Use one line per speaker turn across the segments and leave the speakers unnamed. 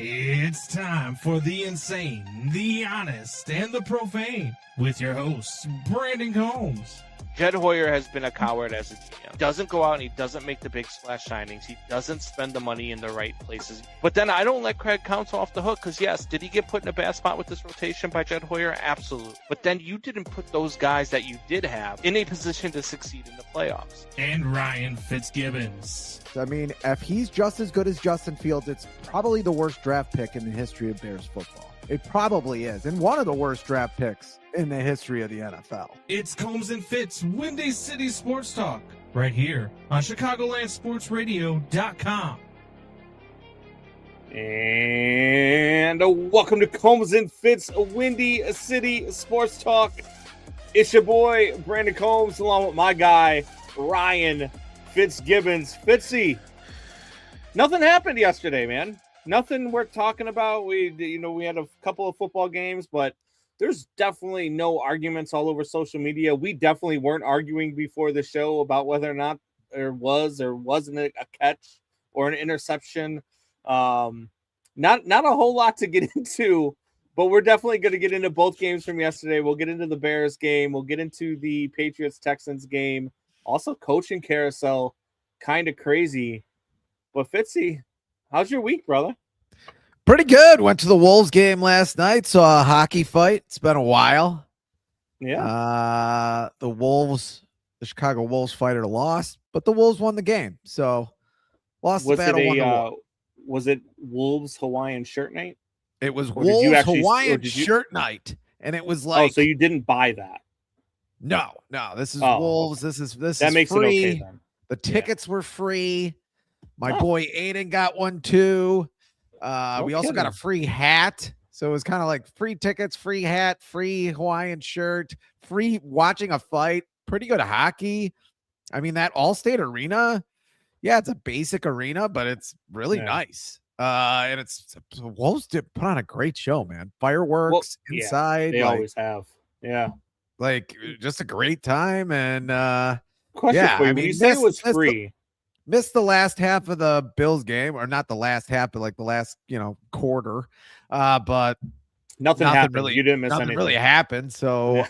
It's time for the insane, the honest, and the profane with your host, Brandon Combs.
Jed Hoyer has been a coward as a GM. He doesn't go out and he doesn't make the big splash signings. He doesn't spend the money in the right places. But then I don't let Craig Counsell off the hook because, yes, did he get put in a bad spot with this rotation by Jed Hoyer? Absolutely. But then you didn't put those guys that you did have in a position to succeed in the playoffs.
And Ryan Fitzgibbons.
I mean, if he's just as good as Justin Fields, it's probably the worst draft pick in the history of Bears football. It probably is. And one of the worst draft picks in the history of the NFL.
It's Combs and Fitz, Windy City Sports Talk, right here on ChicagolandSportsRadio.com.
And welcome to Combs and Fitz, Windy City Sports Talk. It's your boy, Brandon Combs, along with my guy, Ryan Fitzgibbons. Fitzy, nothing happened yesterday, man. Nothing worth talking about. We had a couple of football games, but there's definitely no arguments all over social media. We definitely weren't arguing before the show about whether or not there was or wasn't a catch or an interception. Not a whole lot to get into, but we're definitely going to get into both games from yesterday. We'll get into the Bears game. We'll get into the Patriots-Texans game. Also, coaching carousel, kind of crazy. But Fitzy, how's your week, brother?
Pretty good. Went to the Wolves game last night. Saw a hockey fight. It's been a while.
Yeah.
The Chicago Wolves fighter lost, but the Wolves won the game. So lost the battle.
Was it Wolves Hawaiian shirt night?
It was Wolves Hawaiian shirt night, and it was like.
Oh, so you didn't buy that?
No. This is Wolves.
Okay.
This
that
is
makes
free.
It okay then.
The tickets were free. My boy Aiden got one too. We also got a free hat. So it was kind of like free tickets, free hat, free Hawaiian shirt, free watching a fight. Pretty good hockey. I mean, that Allstate Arena, yeah, it's a basic arena, but it's really nice. And the Wolves did put on a great show, man. Fireworks inside.
They always have. Yeah.
Like just a great time. And
question for you. When you say it was free.
Missed the last half of the Bills game, or not the last half, but like the last, quarter. But
nothing happened.
Really,
you didn't miss
nothing
anything.
really happened. So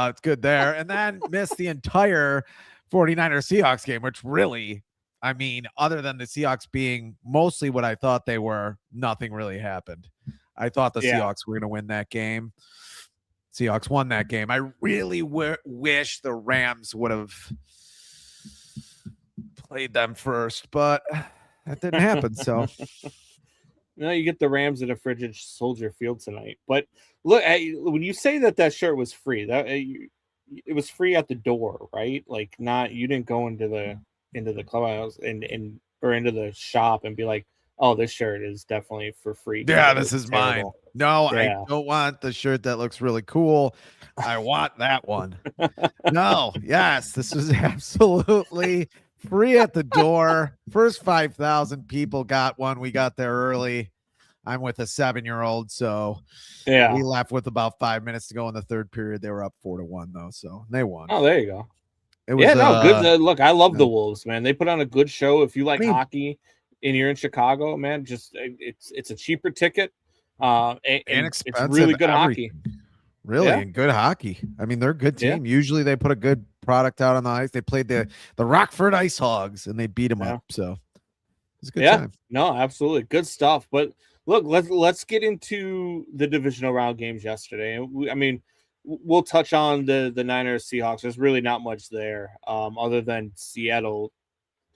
it's good there. And then missed the entire 49er Seahawks game, which really, I mean, other than the Seahawks being mostly what I thought they were, nothing really happened. I thought the Seahawks were going to win that game. Seahawks won that game. I really wish the Rams would have played them first, but that didn't happen. So
no, you get the Rams at a frigid Soldier Field tonight. But look, when you say that shirt was free, it was free at the door, right? Like you didn't go into the clubhouse and or into the shop and be like, oh, this shirt is definitely for free.
Yeah, this is mine. No, I don't want the shirt that looks really cool. I want that one. No, yes, this was absolutely free at the door. First 5,000 people got one. We got there early. I'm with a 7-year-old, so we left with about 5 minutes to go in the third period. They were up 4-1 though, so they won.
Oh, there you go. It was good. Look, I love the Wolves, man. They put on a good show. If you like hockey and you're in Chicago, man, just it's a cheaper ticket. And it's really good hockey.
Really, and good hockey. I mean, they're a good team. Usually they put a good product out on the ice. They played the Rockford Ice Hogs, and they beat them up. So it's a good time.
No, absolutely. Good stuff. But look, let's get into the divisional round games yesterday. We'll touch on the Niners Seahawks. There's really not much there other than Seattle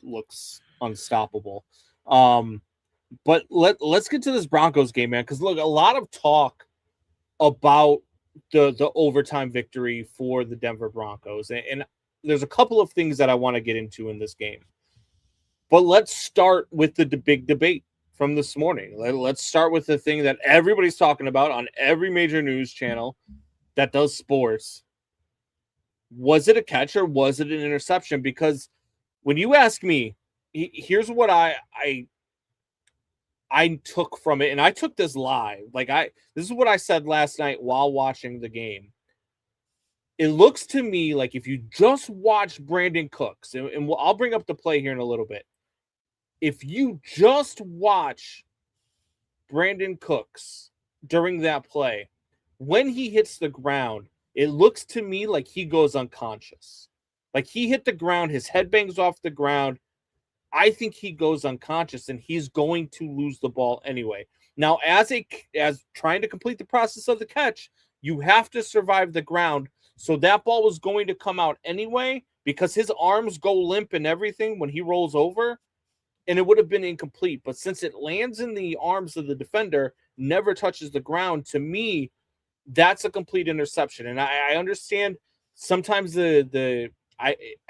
looks unstoppable. But let's get to this Broncos game, man, because look, a lot of talk about the overtime victory for the Denver Broncos. And there's a couple of things that I want to get into in this game. But let's start with the big debate from this morning. Let's start with the thing that everybody's talking about on every major news channel that does sports. Was it a catch or was it an interception? Because when you ask me, here's what I took from it, and I took this live. This is what I said last night while watching the game. It looks to me like if you just watch Brandon Cooks, and I'll bring up the play here in a little bit. If you just watch Brandon Cooks during that play, when he hits the ground, it looks to me like he goes unconscious. Like he hit the ground, his head bangs off the ground. I think he goes unconscious and he's going to lose the ball anyway. Now, as trying to complete the process of the catch, you have to survive the ground. So that ball was going to come out anyway because his arms go limp and everything when he rolls over, and it would have been incomplete. But since it lands in the arms of the defender, never touches the ground, to me, that's a complete interception. And I understand sometimes I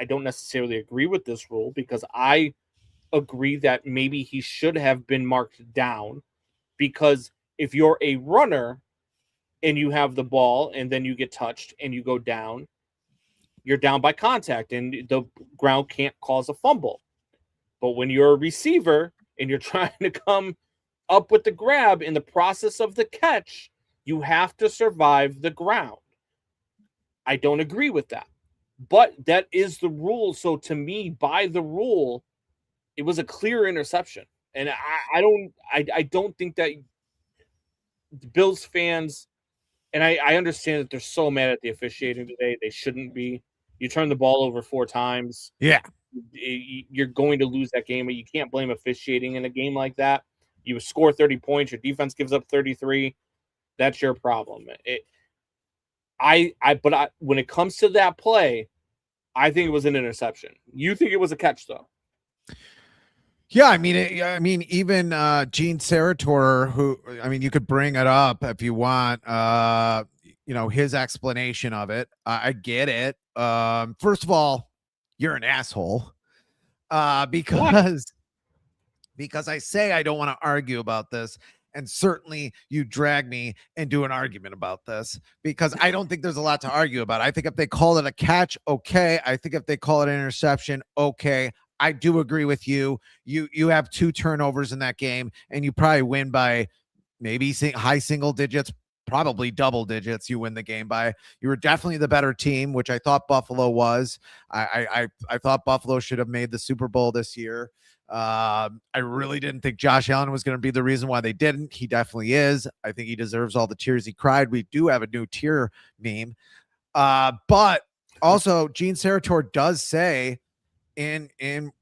don't necessarily agree with this rule because I agree that maybe he should have been marked down, because if you're a runner and you have the ball and then you get touched and you go down, you're down by contact and the ground can't cause a fumble. But when you're a receiver and you're trying to come up with the grab in the process of the catch, you have to survive the ground. I don't agree with that, but that is the rule. So to me, by the rule, it was a clear interception. And I don't think that Bills fans, and I understand that they're so mad at the officiating today. They shouldn't be. You turn the ball over 4 times.
Yeah.
You're going to lose that game, but you can't blame officiating in a game like that. You score 30 points, your defense gives up 33. That's your problem. But when it comes to that play, I think it was an interception. You think it was a catch, though?
Yeah, I mean, even Gene Sarator, who, I mean, you could bring it up if you want. His explanation of it. I get it. First of all, you're an asshole. Because I say I don't want to argue about this. And certainly you drag me and do an argument about this because I don't think there's a lot to argue about. I think if they call it a catch, okay. I think if they call it an interception, okay. I do agree with you. You have 2 turnovers in that game and you probably win by maybe high single digits, probably double digits. You win the game by. You were definitely the better team, which I thought Buffalo was. I thought Buffalo should have made the Super Bowl this year. I really didn't think Josh Allen was going to be the reason why they didn't. He definitely is. I think he deserves all the tears he cried. We do have a new tear meme. But also Gene Sarator does say in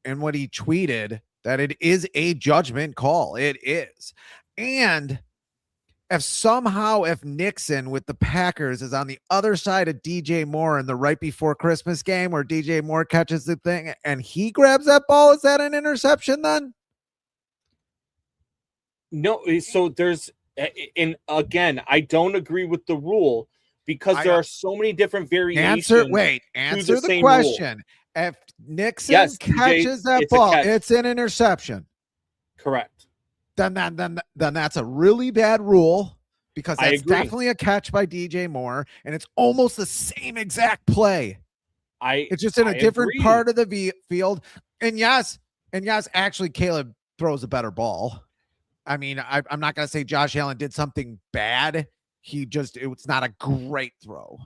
what he tweeted that it is a judgment call. It is. And if Nixon with the Packers is on the other side of DJ Moore in the right before Christmas game where DJ Moore catches the thing and he grabs that ball, is that an interception then?
No. So there's, and again, I don't agree with the rule because there are so many different variations.
Answer the question. Rule. If Nixon catches that ball, it's an interception.
Correct.
Then that's a really bad rule because that's definitely a catch by DJ Moore, and it's almost the same exact play. It's just in a different part of the field. And yes, actually, Caleb throws a better ball. I mean, I'm not going to say Josh Allen did something bad. It's not a great throw.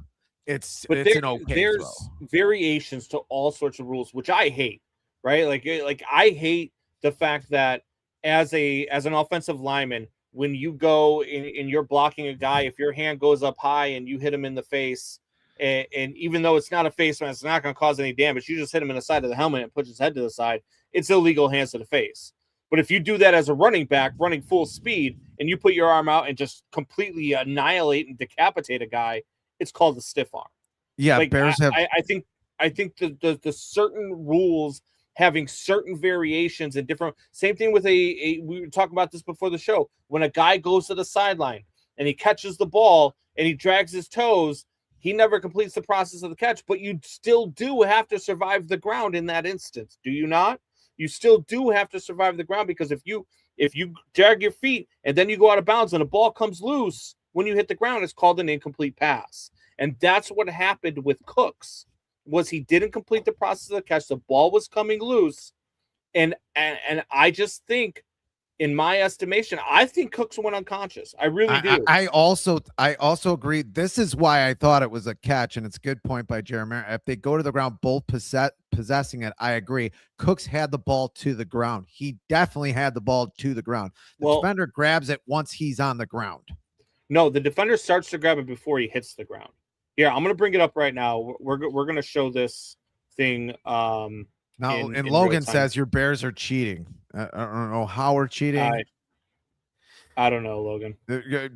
It's an okay
there's
throw.
Variations to all sorts of rules, which I hate, right? Like I hate the fact that as an offensive lineman, when you go and you're blocking a guy, if your hand goes up high and you hit him in the face, and even though it's not a face mask, it's not going to cause any damage, you just hit him in the side of the helmet and push his head to the side, it's illegal hands to the face. But if you do that as a running back, running full speed, and you put your arm out and just completely annihilate and decapitate a guy, it's called a stiff arm.
Yeah,
like,
Bears have.
I think the certain rules having certain variations and different. Same thing with we were talking about this before the show. When a guy goes to the sideline and he catches the ball and he drags his toes, he never completes the process of the catch. But you still do have to survive the ground in that instance, do you not? You still do have to survive the ground because if you drag your feet and then you go out of bounds and the ball comes loose when you hit the ground, it's called an incomplete pass. And that's what happened with Cooks, was he didn't complete the process of the catch. The ball was coming loose. And I just think in my estimation, I think Cooks went unconscious. I really do.
I also agree. This is why I thought it was a catch, and it's a good point by Jeremiah. If they go to the ground, both possessing it, I agree. Cooks had the ball to the ground. He definitely had the ball to the ground. The defender grabs it once he's on the ground.
No, the defender starts to grab it before he hits the ground. Here, I'm going to bring it up right now. We're going to show this thing.
Now, and Logan says your Bears are cheating. I don't know how we're cheating.
I don't know, Logan.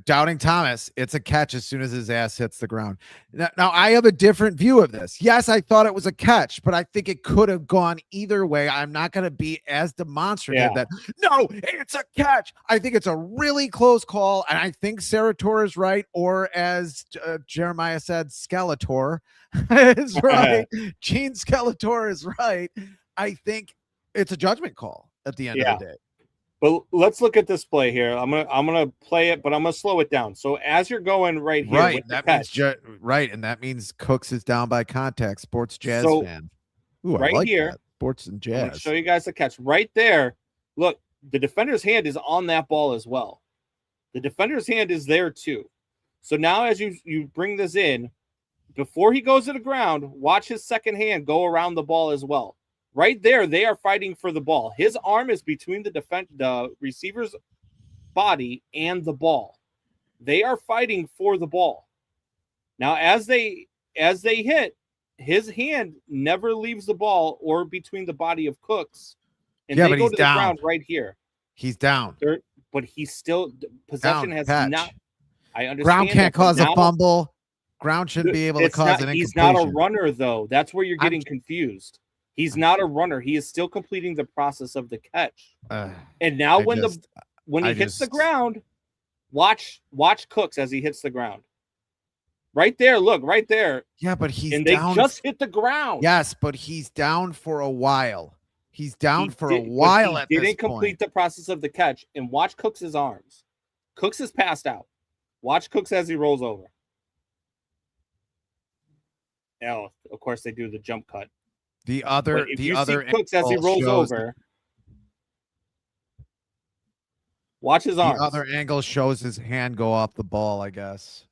Doubting Thomas, it's a catch as soon as his ass hits the ground. Now, I have a different view of this. Yes, I thought it was a catch, but I think it could have gone either way. I'm not going to be as demonstrative that, no, it's a catch. I think it's a really close call, and I think Sarator is right, or as Jeremiah said, Skeletor is right. Gene Skeletor is right. I think it's a judgment call at the end of the day.
But let's look at this play here. I'm gonna play it, but I'm gonna slow it down. So as you're going right here,
that means and that means Cooks is down by contact. Sports Jazz fan. Ooh,
right
like
here,
that. Sports and Jazz.
I'm gonna show you guys the catch right there. Look, the defender's hand is on that ball as well. The defender's hand is there too. So now, as you bring this in, before he goes to the ground, watch his second hand go around the ball as well. Right there, they are fighting for the ball. His arm is between the receiver's body and the ball. They are fighting for the ball. Now, as they hit, his hand never leaves the ball or between the body of Cooks, and they go to the ground right here.
He's down,
but he's still possession has not. I understand.
Ground can't cause a fumble. Ground shouldn't be able to cause an incompletion.
He's not a runner, though. That's where you're getting confused. He's not a runner. He is still completing the process of the catch. And now when he hits the ground, watch Cooks as he hits the ground. Right there, look, right there.
Yeah, but he's
down. They just hit the ground.
Yes, but he's down for a while. He's down for a while at this point.
He didn't complete the process of the catch. And watch Cooks' arms. Cooks is passed out. Watch Cooks as he rolls over. Now, of course, they do the jump cut.
The other
Cooks as he rolls over. Watch his arms.
The other angle shows his hand go off the ball, I guess,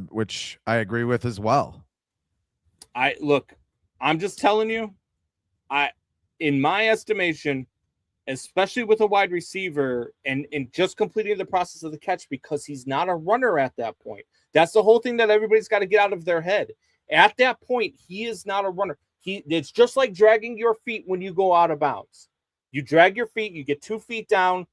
which I agree with as well.
I'm just telling you, in my estimation, especially with a wide receiver and just completing the process of the catch, because he's not a runner at that point. That's the whole thing that everybody's got to get out of their head. At that point, he is not a runner. It's just like dragging your feet when you go out of bounds. You drag your feet, you get 2 feet down,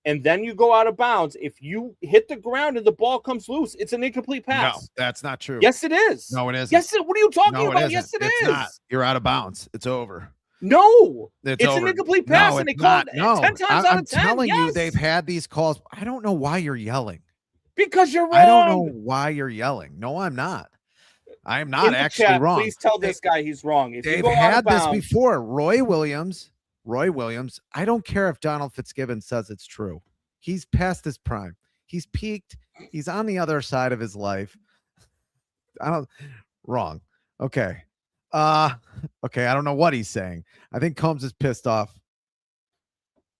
and then you go out of bounds. If you hit the ground and the ball comes loose, it's an incomplete pass.
No, that's not true.
Yes, it is.
No, it isn't.
Yes, what are you talking about? Yes, it is.
Not. You're out of bounds. It's over.
No,
it's
an incomplete pass, and they call it 10 times out of 10.
I'm telling you, they've had these calls. I don't know why you're yelling.
Because you're wrong.
I don't know why you're yelling. No, I'm not. I am not actually wrong.
Please tell this guy he's wrong. If
they've had this before. Roy Williams. I don't care if Donald Fitzgibbon says it's true. He's past his prime. He's peaked. He's on the other side of his life. Wrong. Okay. Okay. I don't know what he's saying. I think Combs is pissed off.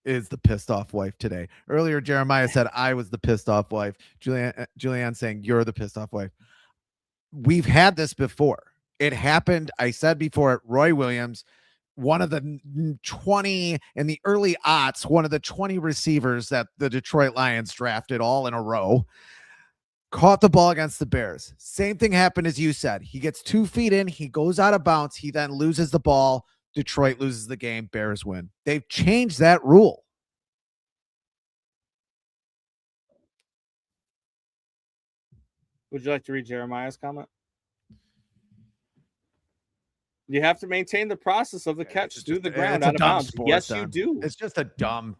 Is the pissed off wife today. Earlier, Jeremiah said I was the pissed off wife. Julianne saying you're the pissed off wife. We've had this before. It happened. I said before at Roy Williams, one of the 20 in the early aughts, one of the 20 receivers that the Detroit Lions drafted all in a row, caught the ball against the Bears. Same thing happened as you said. He gets 2 feet in. He goes out of bounds. He then loses the ball. Detroit loses the game. Bears win. They've changed that rule.
Would you like to read Jeremiah's comment? You have to maintain the process of the catch through the ground out of bounds. Yes, you do.
It's just a dumb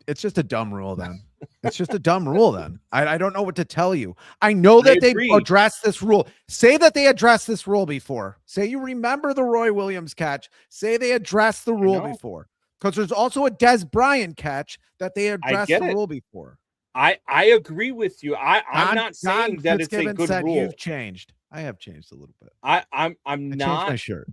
rule then. It's just a dumb rule then. I don't know what to tell you. I know that they've addressed this rule. Say that they addressed this rule before. Say you remember the Roy Williams catch. Say they addressed the rule before. Because there's also a Des Bryant catch that they addressed the rule before.
I agree with you. I'm not saying that it's a good rule.
You've changed. I have changed a little bit.
I'm not.
Changed my shirt.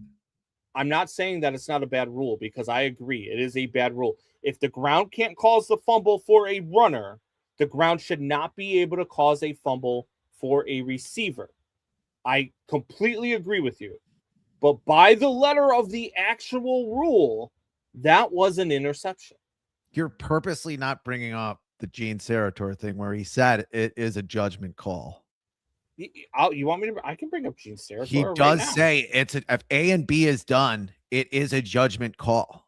I'm not saying that it's not a bad rule, because I agree it is a bad rule. If the ground can't cause the fumble for a runner, the ground should not be able to cause a fumble for a receiver. I completely agree with you. But by the letter of the actual rule, that was an interception.
You're purposely not bringing up the Gene Sarator thing where he said it is a judgment call.
You want me to? I can bring up Gene Sarator.
He does say if A and B is done, it is a judgment call.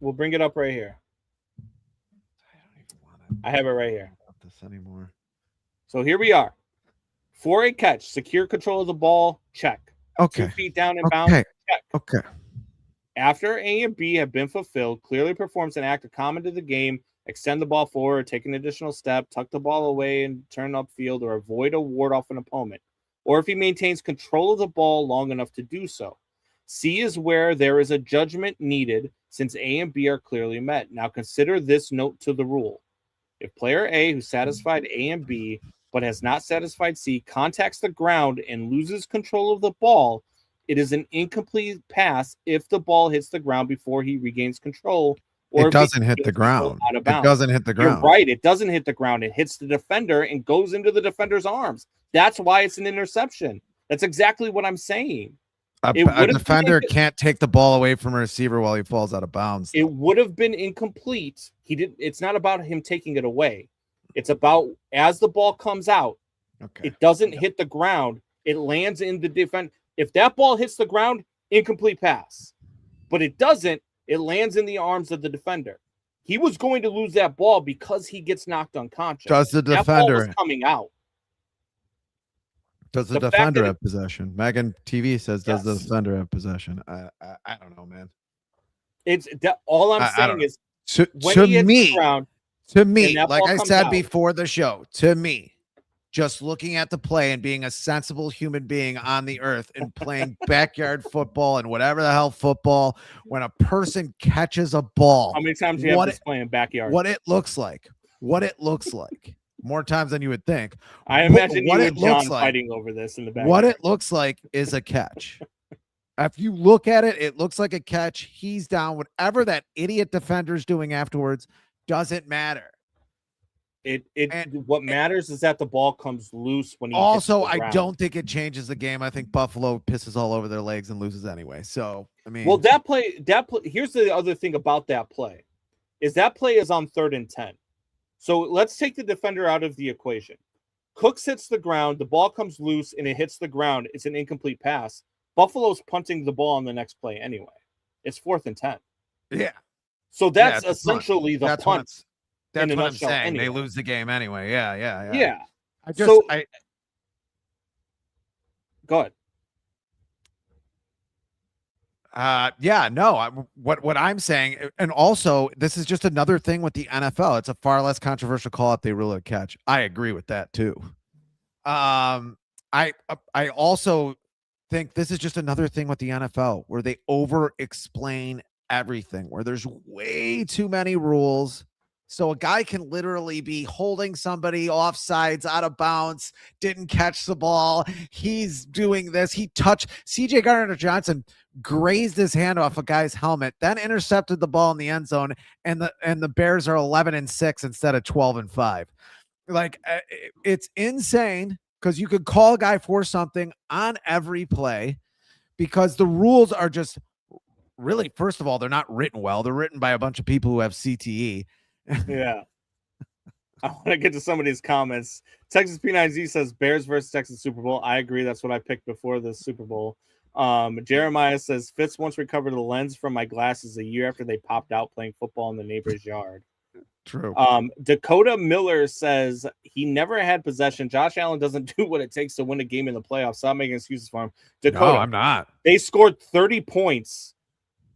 We'll bring it up right here. I have it right here.
This anymore.
So here we are. For a catch, secure control of the ball, check.
Okay.
2 feet down and bounds, check.
Okay.
After A and B have been fulfilled, clearly performs an act of common to the game, extend the ball forward, take an additional step, tuck the ball away and turn upfield, or avoid a ward off an opponent, or if he maintains control of the ball long enough to do so. C is where there is a judgment needed since A and B are clearly met. Now consider this note to the rule. If player A, who satisfied A and B, but has not satisfied C, contacts the ground and loses control of the ball, it is an incomplete pass if the ball hits the ground before he regains control. Or
it doesn't hit the ground. It doesn't hit the ground.
You're right. It doesn't hit the ground. It hits the defender and goes into the defender's arms. That's why it's an interception. That's exactly what I'm saying.
A defender can't take the ball away from a receiver while he falls out of bounds.
It would have been incomplete. It's not about him taking it away. It's about as the ball comes out, it doesn't hit the ground. It lands in the defense. If that ball hits the ground, incomplete pass. But it doesn't. It lands in the arms of the defender. He was going to lose that ball because he gets knocked unconscious.
Does the defender
that ball was coming out?
Does the defender have possession? Megan TV says, does the defender have possession? I don't know, man.
It's all I'm saying is
to me, like I said before the show, to me, just looking at the play and being a sensible human being on the earth and playing backyard football and whatever the hell football, when a person catches a ball,
how many times do you have this playing backyard?
What it looks like. More times than you would think.
I imagine you and John fighting over this in the back.
What it looks like is a catch. If you look at it, it looks like a catch. He's down. Whatever that idiot defender's doing afterwards doesn't matter.
What matters is that the ball comes loose when he
also hits the ground. I don't think it changes the game. I think Buffalo pisses all over their legs and loses anyway. So I mean,
well, that play. Here's the other thing about that play, is that play is on 3rd and 10. So let's take the defender out of the equation. Cooks hits the ground, the ball comes loose, and it hits the ground. It's an incomplete pass. Buffalo's punting the ball on the next play anyway. It's 4th and 10.
Yeah.
So that's essentially the punt.
That's what I'm saying. Anyway. They lose the game anyway. Yeah.
Go ahead.
What I'm saying, and also this is just another thing with the NFL. It's a far less controversial call if they rule a catch. I agree with that too. I also think this is just another thing with the NFL where they over explain everything, where there's way too many rules. So a guy can literally be holding somebody offsides, out of bounds, didn't catch the ball. He's doing this. He touched CJ Gardner-Johnson, grazed his hand off a guy's helmet, then intercepted the ball in the end zone, and the Bears are 11-6 instead of 12-5. Like, it's insane because you could call a guy for something on every play because the rules are just really, first of all, they're not written well. They're written by a bunch of people who have CTE.
Yeah. I want to get to some of these comments. Texas P9Z says Bears versus Texas Super Bowl. I agree. That's what I picked before the Super Bowl. Jeremiah says Fitz once recovered the lens from my glasses a year after they popped out playing football in the neighbor's yard.
True.
Dakota Miller says he never had possession. Josh Allen doesn't do what it takes to win a game in the playoffs. Stop making excuses for him. Dakota,
no, I'm not.
They scored 30 points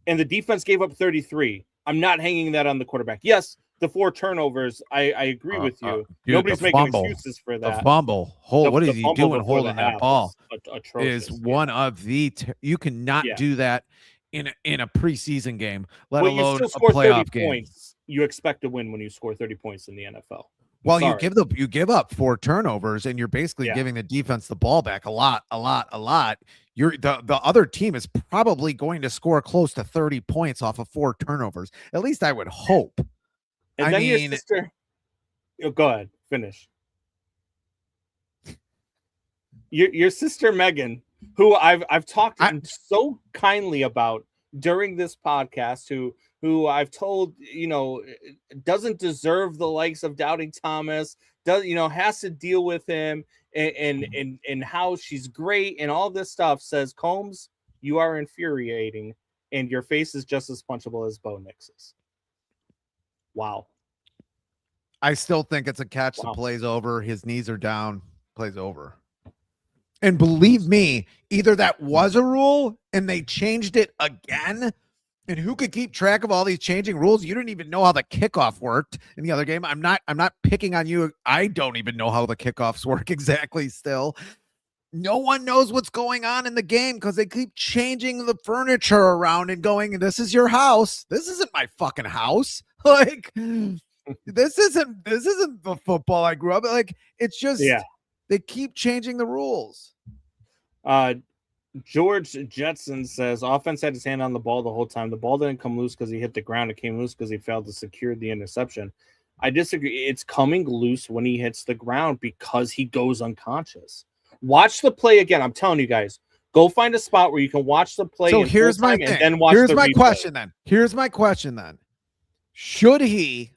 and the defense gave up 33. I'm not hanging that on the quarterback. Yes, the 4 turnovers, I agree with you.
Dude,
nobody's making excuses for that.
The fumble. What is he doing holding that ball?
Atrocious.
Is one of the you cannot do that in a preseason game, let alone
you still
a
score
playoff
30
game.
Points. You expect to win when you score 30 points in the NFL.
Well,
Sorry.
you give up 4 turnovers, and you're basically giving the defense the ball back a lot. The other team is probably going to score close to 30 points off of 4 turnovers. At least I would hope.
And then your sister. Oh, go ahead, finish. Your sister Megan, who I've talked so kindly about during this podcast, who I've told, doesn't deserve the likes of Doubting Thomas, has to deal with him and how she's great and all this stuff, says, Combs, you are infuriating and your face is just as punchable as Bo Nix's. Wow.
I still think it's a catch. The play's over. His knees are down. Play's over. And believe me, either that was a rule and they changed it again. And who could keep track of all these changing rules? You didn't even know how the kickoff worked in the other game. I'm not picking on you. I don't even know how the kickoffs work exactly still. No one knows what's going on in the game because they keep changing the furniture around and going, this is your house. This isn't my fucking house. Like, this isn't the football I grew up. Like, it's just, they keep changing the rules.
George Jetson says offense had his hand on the ball the whole time. The ball didn't come loose because he hit the ground. It came loose because he failed to secure the interception. I disagree. It's coming loose when he hits the ground because he goes unconscious. Watch the play again. I'm telling you guys, go find a spot where you can watch the play.
So here's my thing.
And then watch
here's
the
my
replay.
question then. Should he,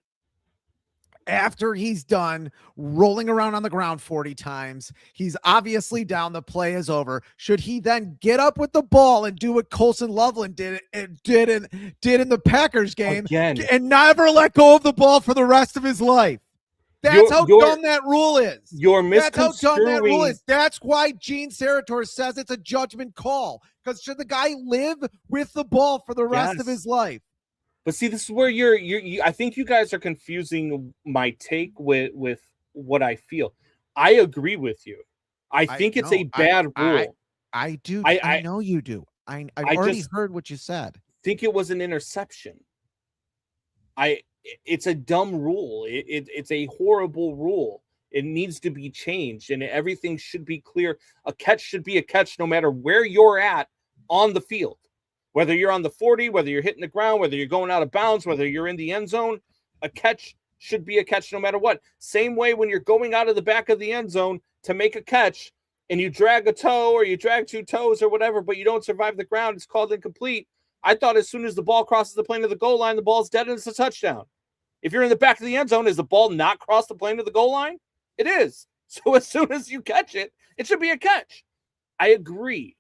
after he's done rolling around on the ground 40 times, he's obviously down, the play is over. Should he then get up with the ball and do what Colson Loveland did in the Packers game
again
and never let go of the ball for the rest of his life? That's how dumb that rule is.
That's
how dumb that rule is. That's why Gene Sarator says it's a judgment call. Because should the guy live with the ball for the rest of his life?
But see, this is where you I think you guys are confusing my take with what I feel. I agree with you. I think it's a bad rule.
I do. I know you do. I've already heard what you said.
Think it was an interception. It's a dumb rule. It's a horrible rule. It needs to be changed, and everything should be clear. A catch should be a catch no matter where you're at on the field. Whether you're on the 40, whether you're hitting the ground, whether you're going out of bounds, whether you're in the end zone, a catch should be a catch no matter what. Same way when you're going out of the back of the end zone to make a catch and you drag a toe or you drag 2 toes or whatever, but you don't survive the ground, it's called incomplete. I thought as soon as the ball crosses the plane of the goal line, the ball's dead and it's a touchdown. If you're in the back of the end zone, is the ball not cross the plane of the goal line? It is. So as soon as you catch it, it should be a catch. I agree.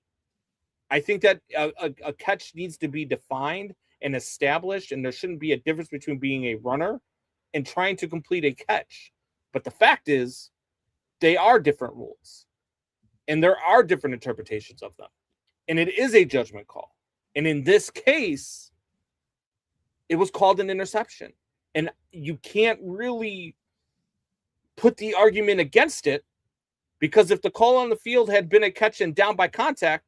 I think that a catch needs to be defined and established, and there shouldn't be a difference between being a runner and trying to complete a catch. But the fact is, they are different rules, and there are different interpretations of them, and it is a judgment call. And in this case, it was called an interception, and you can't really put the argument against it, because if the call on the field had been a catch and down by contact,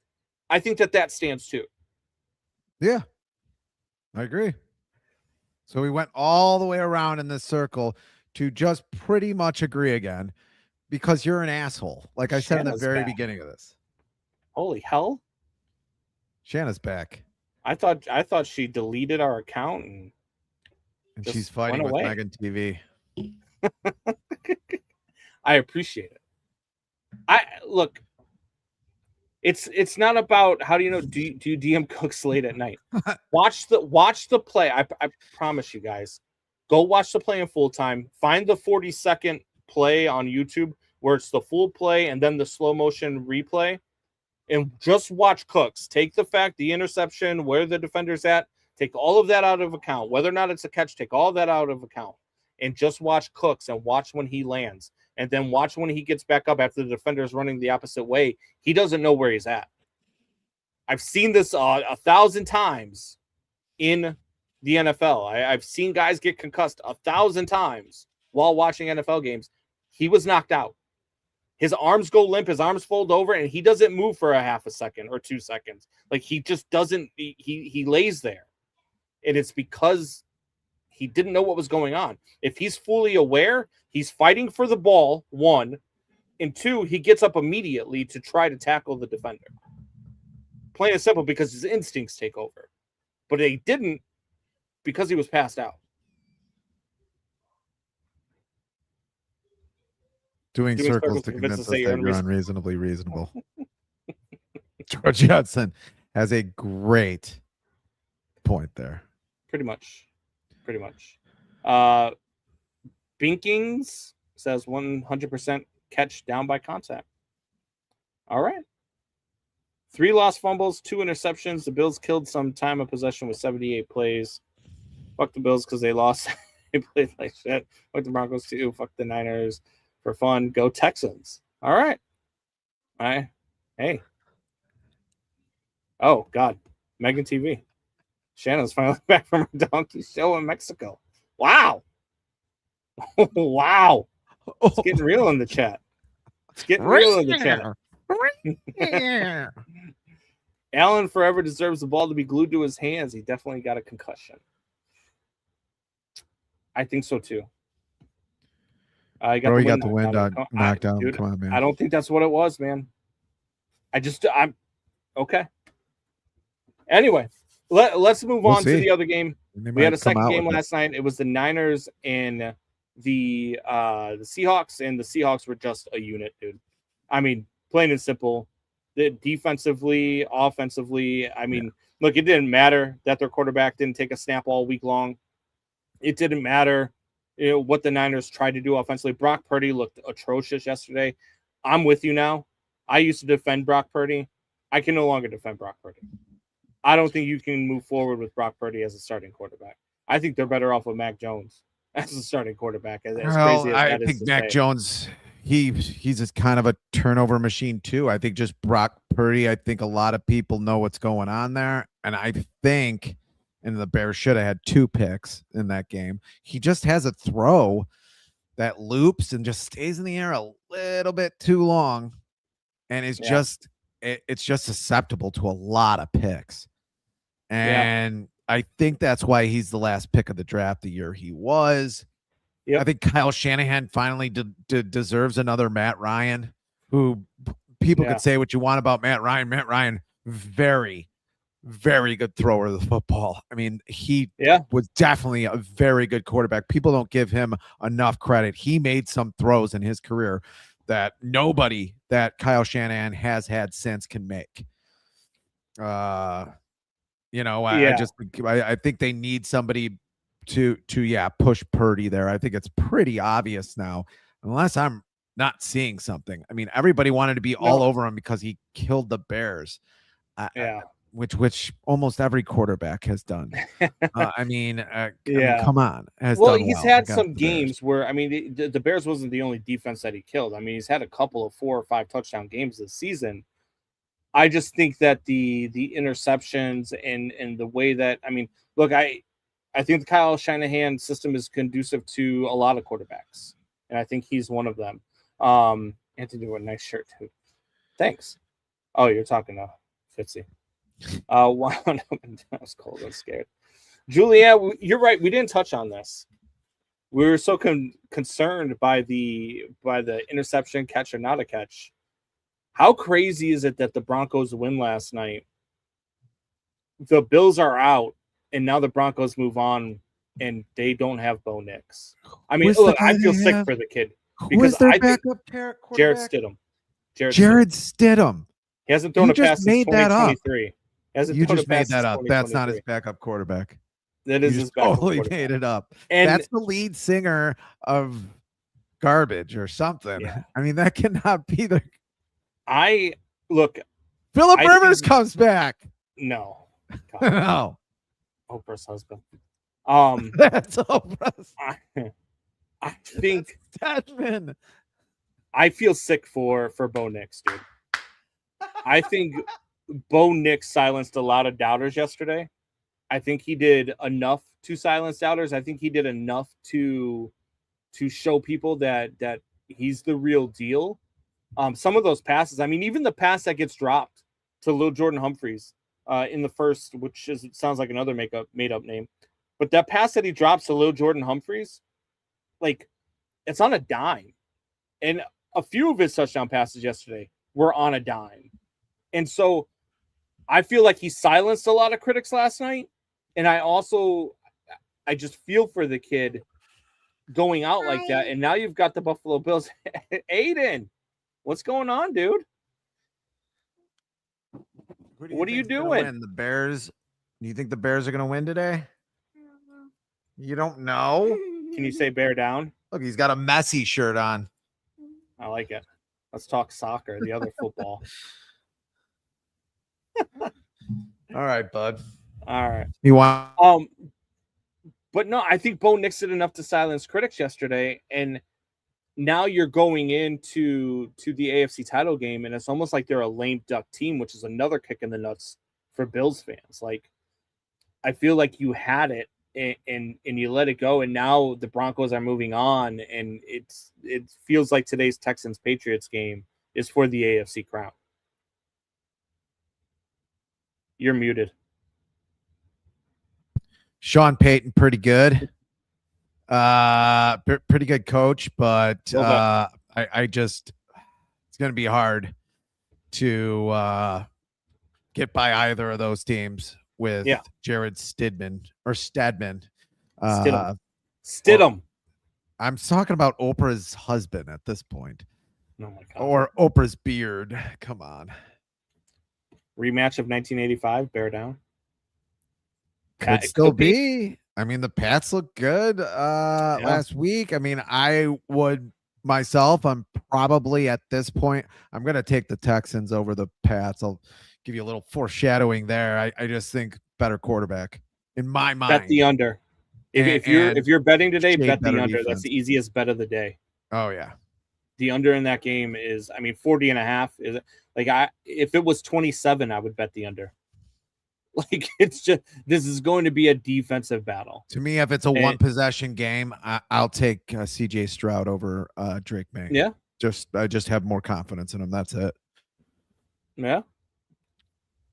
I think that stands too.
Yeah, I agree. So we went all the way around in this circle to just pretty much agree again, because you're an asshole. Like I said in the very beginning of this.
Holy hell.
Shanna's back.
I thought she deleted our account and
she's fighting with Megan TV.
I appreciate it. Look, it's not about how do you know do you DM cooks late at night. Watch the play. I promise you guys. Go watch the play in full time. Find the 40-second play on YouTube where it's the full play and then the slow motion replay. And just watch Cooks. Take the interception, where the defender's at, take all of that out of account. Whether or not it's a catch, take all that out of account. And just watch Cooks and watch when he lands. And then watch when he gets back up after the defender is running the opposite way. He doesn't know where he's at. I've seen this 1,000 times in the NFL. I've seen guys get concussed 1,000 times while watching NFL games. He was knocked out. His arms go limp, his arms fold over, and he doesn't move for a half a second or 2 seconds. Like he just doesn't, he lays there. And it's because He didn't know what was going on. If he's fully aware, he's fighting for the ball, 1, and 2, he gets up immediately to try to tackle the defender. Plain and simple, because his instincts take over. But they didn't because he was passed out.
Doing circles to convince us that you're unreasonably reasonable. George Judson has a great point there.
Pretty much. Binkings says 100% catch down by contact. All right. 3 lost fumbles, 2 interceptions. The Bills killed some time of possession with 78 plays. Fuck the Bills because they lost. They played like shit. Fuck the Broncos too. Fuck the Niners. For fun, go Texans. All right. Hey. Oh, God. Megan TV. Shannon's finally back from her donkey show in Mexico. Wow. Wow. It's getting real in the chat. Allen forever deserves the ball to be glued to his hands. He definitely got a concussion. I think so, too. He got the wind knocked down. Dude, come on, man. I don't think that's what it was, man. I'm okay. Anyway, let's move on to the other game. We had a second game last night. It was the Niners and the Seahawks, and the Seahawks were just a unit, dude. I mean, plain and simple. Defensively, offensively, look, it didn't matter that their quarterback didn't take a snap all week long. It didn't matter what the Niners tried to do offensively. Brock Purdy looked atrocious yesterday. I'm with you now. I used to defend Brock Purdy. I can no longer defend Brock Purdy. I don't think you can move forward with Brock Purdy as a starting quarterback. I think they're better off with Mac Jones as a starting quarterback.
I think Mac Jones, he's just kind of a turnover machine too. I think just Brock Purdy, I think a lot of people know what's going on there. And I think, and the Bears should have had 2 picks in that game. He just has a throw that loops and just stays in the air a little bit too long. And it's just susceptible to a lot of picks. And I think that's why he's the last pick of the draft the year he was. I think Kyle Shanahan finally deserves another Matt Ryan, who people could say what you want about Matt Ryan. Matt Ryan, very, very good thrower of the football. I mean, he was definitely a very good quarterback. People don't give him enough credit. He made some throws in his career that nobody that Kyle Shanahan has had since can make. I think they need somebody to push Purdy there. I think it's pretty obvious now, unless I'm not seeing something. I mean, everybody wanted to be all over him because he killed the Bears. Which almost every quarterback has done. I mean, come on.
He's had some games where, the Bears wasn't the only defense that he killed. He's had a couple of 4 or 5 touchdown games this season. I just think that the interceptions and the way that, look, I think the Kyle Shanahan system is conducive to a lot of quarterbacks, and I think he's one of them. Anthony, what a nice shirt, too. Thanks. Oh, you're talking to Fitzy. I was cold. I was scared. Juliet, you're right. We didn't touch on this. We were so concerned by the interception, catch or not a catch. How crazy is it that the Broncos win last night? The Bills are out, and now the Broncos move on, and they don't have Bo Nix. I feel sick for the kid because I think Jared Stidham.
Jared Stidham.
He hasn't thrown a pass since 2023.
You just made that up. That's not his backup quarterback.
That is his backup
quarterback. Totally made it up. And that's the lead singer of Garbage or something.
Yeah.
That cannot be the.
Phillip
Rivers comes back.
No.
No.
Oprah's husband.
That's Oprah's.
I think
Stedman.
I feel sick for Bo Nix, dude. I think Bo Nix silenced a lot of doubters yesterday. I think he did enough to silence doubters. I think he did enough to show people that he's the real deal. Some of those passes, even the pass that gets dropped to Lil Jordan Humphreys in the first, which sounds like another made up name, But that pass that he drops to Lil Jordan Humphreys, like, it's on a dime. And a few of his touchdown passes yesterday were on a dime. And so I feel like he silenced a lot of critics last night. And I just feel for the kid going out like that. And now you've got the Buffalo Bills. Aiden, what's going on, dude? What are you doing?
The Bears. Do you think the Bears are going to win today? You don't know?
Can you say bear down?
Look, he's got a Messi shirt on.
I like it. Let's talk soccer, the other football.
All right, bud.
All right.
You want?
But no, I think Bo Nix did enough to silence critics yesterday, and now you're going into the AFC title game, and it's almost like they're a lame duck team, which is another kick in the nuts for Bills fans. Like, I feel like you had it and you let it go, and now the Broncos are moving on, and it feels like today's Texans-Patriots game is for the AFC crown. You're muted.
Sean Payton, pretty good. Pretty good coach, but I just, it's going to be hard to get by either of those teams with Jared Stidham.
Stidham.
I'm talking about Oprah's husband at this point.
Oh my God.
Or Oprah's beard. Come on.
Rematch of 1985, bear down.
Could still be. I mean, the Pats look good last week. I mean, I would myself, I'm probably at this point, I'm going to take the Texans over the Pats. I'll give you a little foreshadowing there. I just think better quarterback in my mind.
Bet the under. If you're betting today, bet the under.
Defense.
That's the easiest bet of the day.
Oh yeah.
The under in that game is, 40.5 is like, if it was 27, I would bet the under. Like, it's just, this is going to be a defensive battle.
To me, if it's a one possession game, I'll take CJ Stroud over Drake May.
Yeah.
I just have more confidence in him. That's it.
Yeah.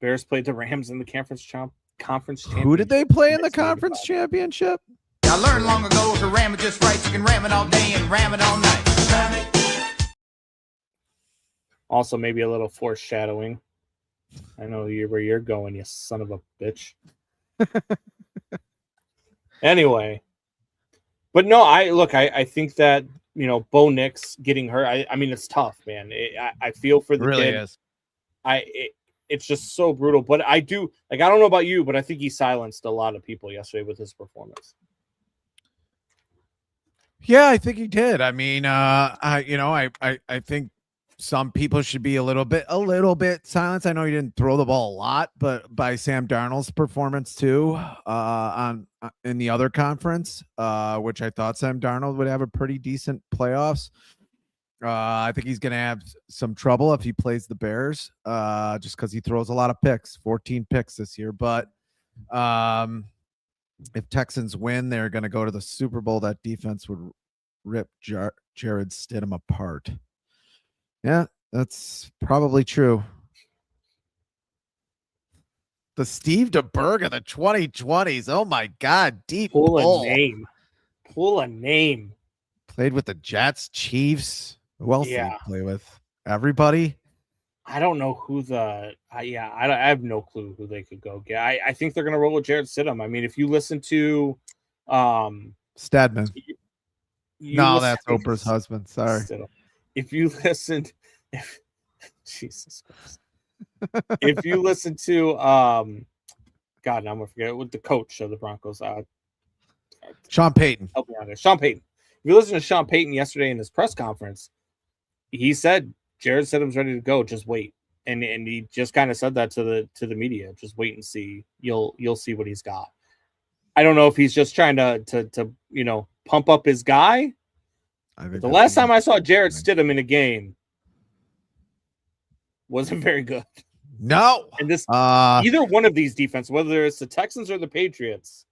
Bears played the Rams in the conference championship.
Who did they play in the conference championship?
I learned long ago to ram it just right. You can ram it all day and ram it all night. Ram it.
Also, maybe a little foreshadowing. I know where you're going, you son of a bitch. Anyway, but no, I think that, Bo Nix getting hurt. I mean, it's tough, man. I feel for the
really
kid.
Is.
It's just so brutal. But I don't know about you, but I think he silenced a lot of people yesterday with his performance.
Yeah, I think he did. I mean, I think some people should be a little bit silenced. I know he didn't throw the ball a lot, but by Sam Darnold's performance too, in the other conference, which I thought Sam Darnold would have a pretty decent playoffs. I think he's going to have some trouble if he plays the Bears, just because he throws a lot of picks, 14 picks this year. But if Texans win, they're going to go to the Super Bowl. That defense would rip Jared Stidham apart. Yeah, that's probably true. The Steve DeBerg of the 2020s. Oh my God, deep
pull a name.
Played with the Jets, Chiefs. Who else did he play with? Everybody.
I don't know who I have no clue who they could go get. I think they're gonna roll with Jared Stidham. I mean, if you listen to
Stadman. That's Oprah's husband. Sorry.
Stidham. If you listened, Jesus Christ. If you listen to God, now I'm gonna forget with the coach of the Broncos,
Sean Payton.
Help me out there. Sean Payton. If you listen to Sean Payton yesterday in his press conference, he said Jared Stidham's ready to go. Just wait, and he just kind of said that to the media. Just wait and see. You'll see what he's got. I don't know if he's just trying to pump up his guy. The last time I saw Jared Stidham in a game wasn't very good.
No.
And this either one of these defenses, whether it's the Texans or the Patriots,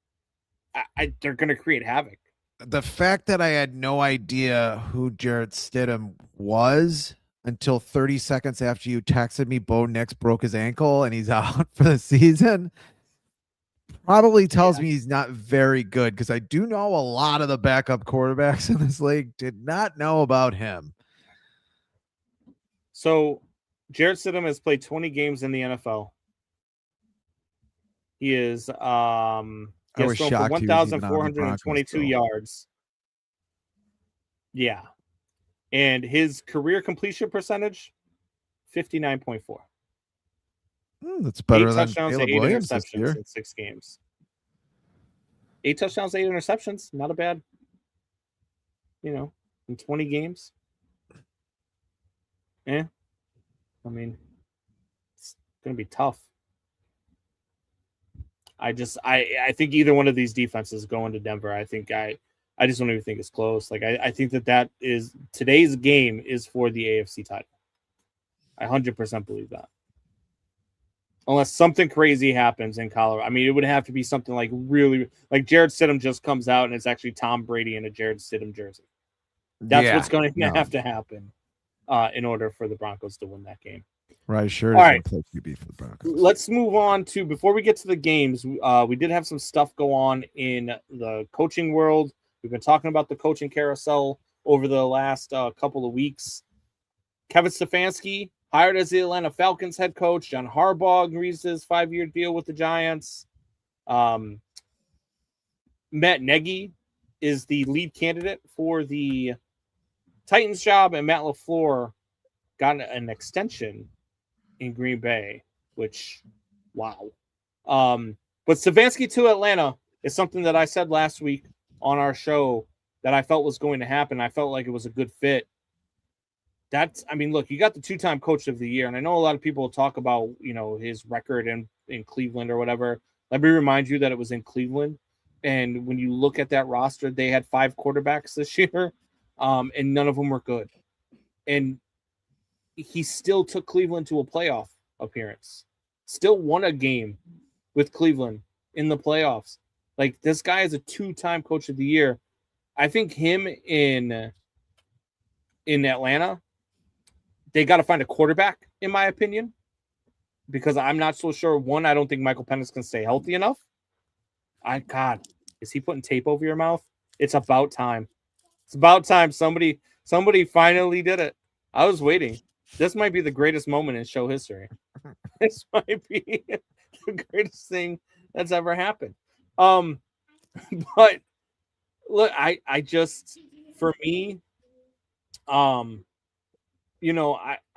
they're going to create havoc.
The fact that I had no idea who Jared Stidham was until 30 seconds after you texted me Bo Nix broke his ankle and he's out for the season Probably tells me he's not very good, because I do know a lot of the backup quarterbacks in this league. Did not know about him.
So Jarrett Stidham has played 20 games in the NFL. He is
I was
thrown
shocked
for
he was even on the
1,422
Broncos,
yards. Yeah. And his career completion percentage, 59.4.
That's better
8
than
touchdowns
Caleb
to 8
Williams this
interceptions
year.
in 6 games. 8 touchdowns, 8 interceptions. Not a bad, in 20 games. I mean, it's going to be tough. I think either one of these defenses going to Denver, I just don't even think it's close. Like, I think that is today's game is for the AFC title. I 100% believe that. Unless something crazy happens in Colorado. I mean, it would have to be something like really, like Jarrett Stidham just comes out and it's actually Tom Brady in a Jarrett Stidham jersey. That's what's going to have to happen in order for the Broncos to win that game.
Right, sure.
All right.
Play QB for the Broncos.
Let's move on to, before we get to the games, we did have some stuff go on in the coaching world. We've been talking about the coaching carousel over the last couple of weeks. Kevin Stefanski hired as the Atlanta Falcons head coach. John Harbaugh agrees to his 5-year deal with the Giants. Matt Nagy is the lead candidate for the Titans job, and Matt LaFleur got an extension in Green Bay, which, wow. But Stefanski to Atlanta is something that I said last week on our show that I felt was going to happen. I felt like it was a good fit. Look, you got the 2-time coach of the year, and I know a lot of people talk about, his record in Cleveland or whatever. Let me remind you that it was in Cleveland. And when you look at that roster, they had 5 quarterbacks this year, and none of them were good. And he still took Cleveland to a playoff appearance, still won a game with Cleveland in the playoffs. Like, this guy is a 2-time coach of the year. I think him in Atlanta, they got to find a quarterback, in my opinion, because I'm not so sure. One, I don't think Michael Penix can stay healthy enough. God, is he putting tape over your mouth? It's about time. It's about time somebody finally did it. I was waiting. This might be the greatest moment in show history. This might be the greatest thing that's ever happened. But look, I just, for me, I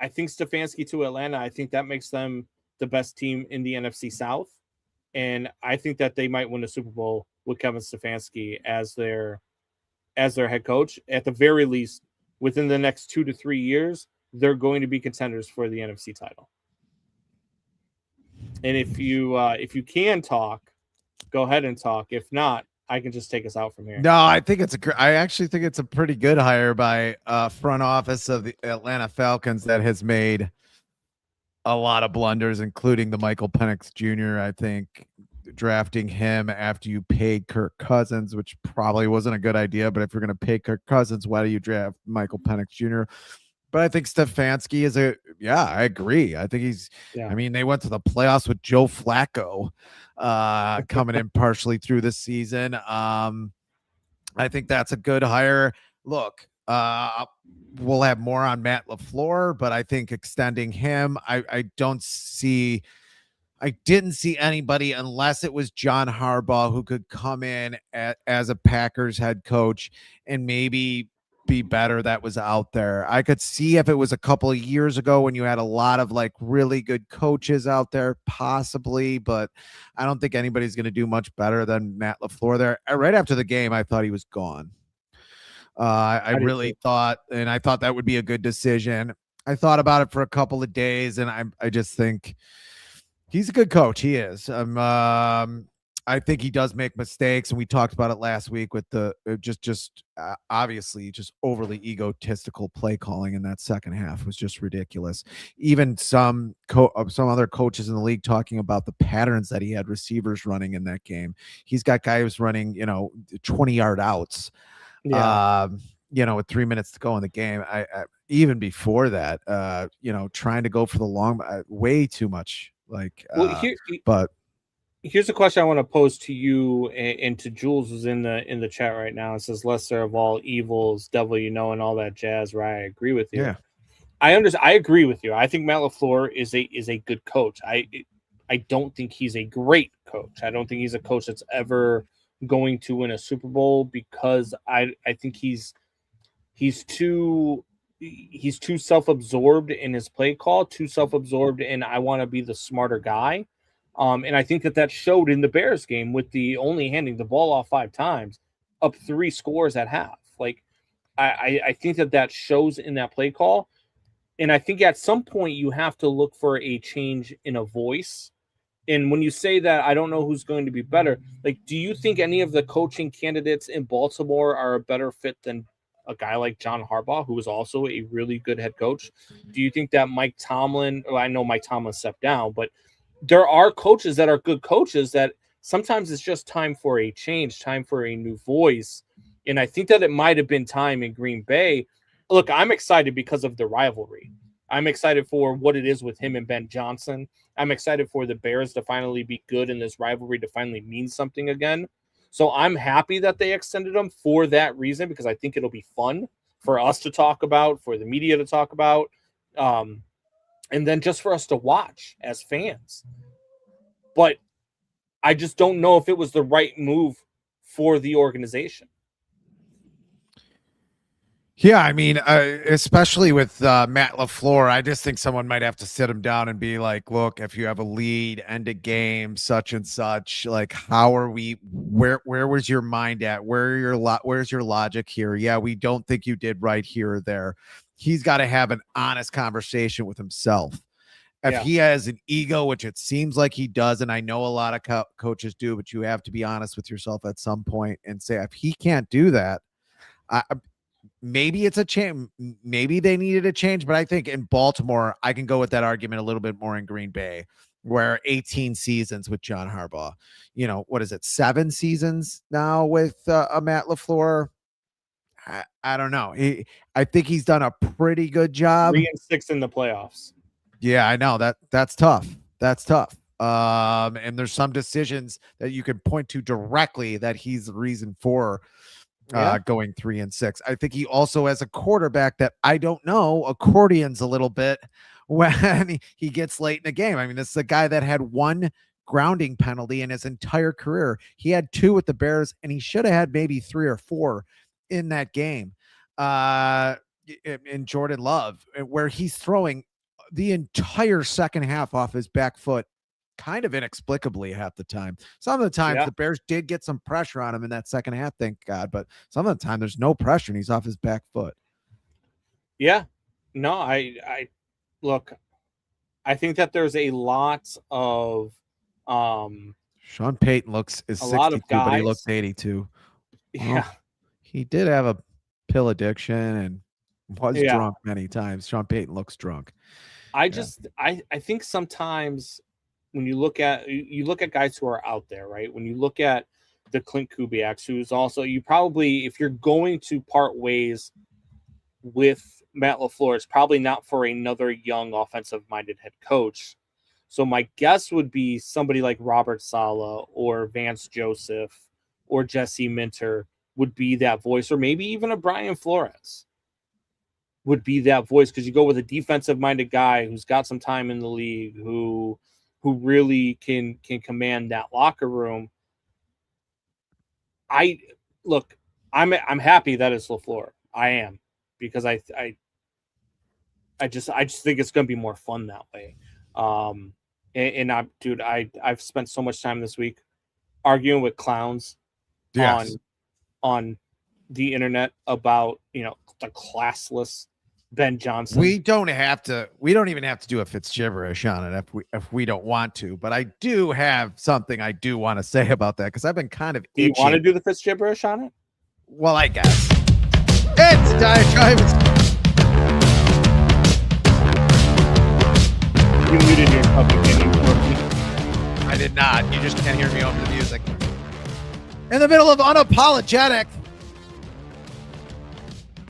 think Stefanski to Atlanta, I think that makes them the best team in the NFC South. And I think that they might win the Super Bowl with Kevin Stefanski as their head coach. At the very least, within the next 2 to 3 years, they're going to be contenders for the NFC title. And if you can talk, go ahead and talk. If not, I can just take us out from here.
No, I actually think it's a pretty good hire by front office of the Atlanta Falcons that has made a lot of blunders, including the Michael Penix Jr. I think drafting him after you paid Kirk Cousins, which probably wasn't a good idea. But if you're going to pay Kirk Cousins, why do you draft Michael Penix Jr.? But I think Stefanski is I agree. I think they went to the playoffs with Joe Flacco coming in partially through the season. I think that's a good hire. Look, we'll have more on Matt LaFleur, but I think extending him, I didn't see anybody unless it was John Harbaugh who could come in as a Packers head coach and maybe be better that was out there. I could see if it was a couple of years ago when you had a lot of like really good coaches out there, possibly, but I don't think anybody's going to do much better than Matt LaFleur there. Right after the game, I thought he was gone. I really thought that would be a good decision. I thought about it for a couple of days, and I just think he's a good coach. He is. I think he does make mistakes, and we talked about it last week with the obviously just overly egotistical play calling in that second half was just ridiculous. Even some other coaches in the league talking about the patterns that he had receivers running in that game. He's got guys running 20-yard outs.
Yeah.
With 3 minutes to go in the game. I even before that, trying to go for the long, way too much.
Here's a question I want to pose to you and to Jules, who's in the chat right now. It says, "Lesser of all evils, devil you know," and all that jazz. Right? I agree with you.
Yeah.
I understand. I agree with you. I think Matt LaFleur is a good coach. I don't think he's a great coach. I don't think he's a coach that's ever going to win a Super Bowl, because I think he's too self-absorbed in his play call, too self-absorbed in I want to be the smarter guy. And I think that showed in the Bears game with the only handing the ball off 5 times, up 3 scores at half. Like, I think that shows in that play call. And I think at some point you have to look for a change in a voice. And when you say that, I don't know who's going to be better. Like, do you think any of the coaching candidates in Baltimore are a better fit than a guy like John Harbaugh, who is also a really good head coach? Do you think that Mike Tomlin, I know Mike Tomlin stepped down, but there are coaches that are good coaches that sometimes it's just time for a change, time for a new voice. And I think that it might have been time in Green Bay. Look, I'm excited because of the rivalry. I'm excited for what it is with him and Ben Johnson. I'm excited for the Bears to finally be good and this rivalry to finally mean something again. So I'm happy that they extended him for that reason, because I think it'll be fun for us to talk about, for the media to talk about, and then just for us to watch as fans. But I just don't know if it was the right move for the organization.
Yeah, I mean, especially with Matt LaFleur, I just think someone might have to sit him down and be like, look, if you have a lead, end a game, such and such, like, how are we, where was your mind at? Where's your logic here? Yeah, we don't think you did right here or there. He's got to have an honest conversation with himself. If he has an ego, which it seems like he does, and I know a lot of coaches do, but you have to be honest with yourself at some point and say, if he can't do that, maybe it's a change. Maybe they needed a change, but I think in Baltimore, I can go with that argument a little bit more in Green Bay, where 18 seasons with John Harbaugh, what is it? 7 seasons now with a Matt LaFleur. I don't know. I think he's done a pretty good job.
3-6 in the playoffs.
Yeah, I know that's tough. That's tough. And there's some decisions that you can point to directly that he's the reason for going 3-6. I think he also has a quarterback that I don't know accordions a little bit when he gets late in the game. I mean, this is a guy that had 1 grounding penalty in his entire career. He had 2 with the Bears, and he should have had maybe 3 or 4 in that game. In Jordan Love, where he's throwing the entire second half off his back foot, kind of inexplicably half the time. Some of the times the Bears did get some pressure on him in that second half, thank God, but some of the time there's no pressure and he's off his back foot.
Yeah. No, I look, I think that there's a lot of
Sean Payton is 62, but he looks 82.
Yeah.
Well, he did have a pill addiction and was drunk many times. Sean Payton looks drunk. I
think sometimes when you look at guys who are out there, right? When you look at the Clint Kubiaks, who's also, you probably, if you're going to part ways with Matt LaFleur, it's probably not for another young offensive-minded head coach. So my guess would be somebody like Robert Saleh or Vance Joseph or Jesse Minter would be that voice, or maybe even a Brian Flores would be that voice, because you go with a defensive-minded guy who's got some time in the league, who really can command that locker room. I'm happy that it's LaFleur. I am, because I just think it's going to be more fun that way. I've spent so much time this week arguing with clowns on the internet about, the classless Ben Johnson.
We don't even have to do a Fitz gibberish on it if we don't want to, but I do have something I do want to say about that, because I've been kind of itchy.
Do you want to do the Fitz gibberish on it?
Well, I guess. It's Diatribe.
You muted your public.
I did not. You just can't hear me over the music. In the middle of unapologetic.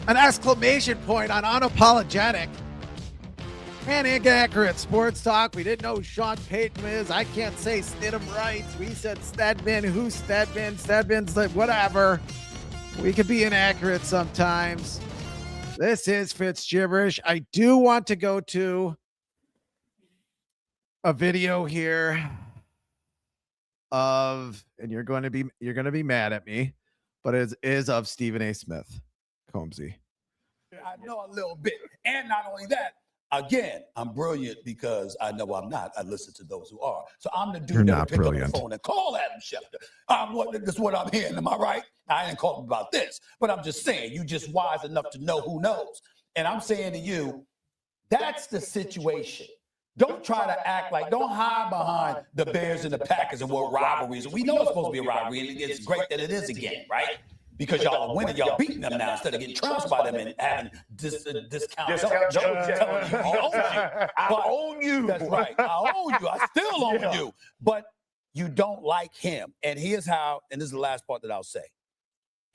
An exclamation point on unapologetic. And Inaccurate Sports Talk. We didn't know who Sean Payton is. I can't say Stidham right. We said Stedman. Who's Stedman? Stedman's like, whatever. We could be inaccurate sometimes. This is Fitz Gibberish. I do want to go to a video here of, and you're going to be mad at me, but it is of Stephen A. Smith. Combsy.
I know a little bit. And not only that, again, I'm brilliant because I know I'm not. I listen to those who are. So I'm the dude
You're
that
not
pick
brilliant.
up the phone and call Adam Schefter. This is what I'm hearing. Am I right? I ain't calling about this, but I'm just saying you just wise enough to know who knows. And I'm saying to you, that's the situation. Don't try to act like, don't hide behind the Bears and the Packers and what rivalries. We know it's supposed to be a rivalry, and it's great that it is again, right? Because y'all are winning, y'all beating them now instead of getting trounced by them and having discounts. I own you. That's right. I own you. I still own you. But you don't like him. And here's how, and this is the last part that I'll say.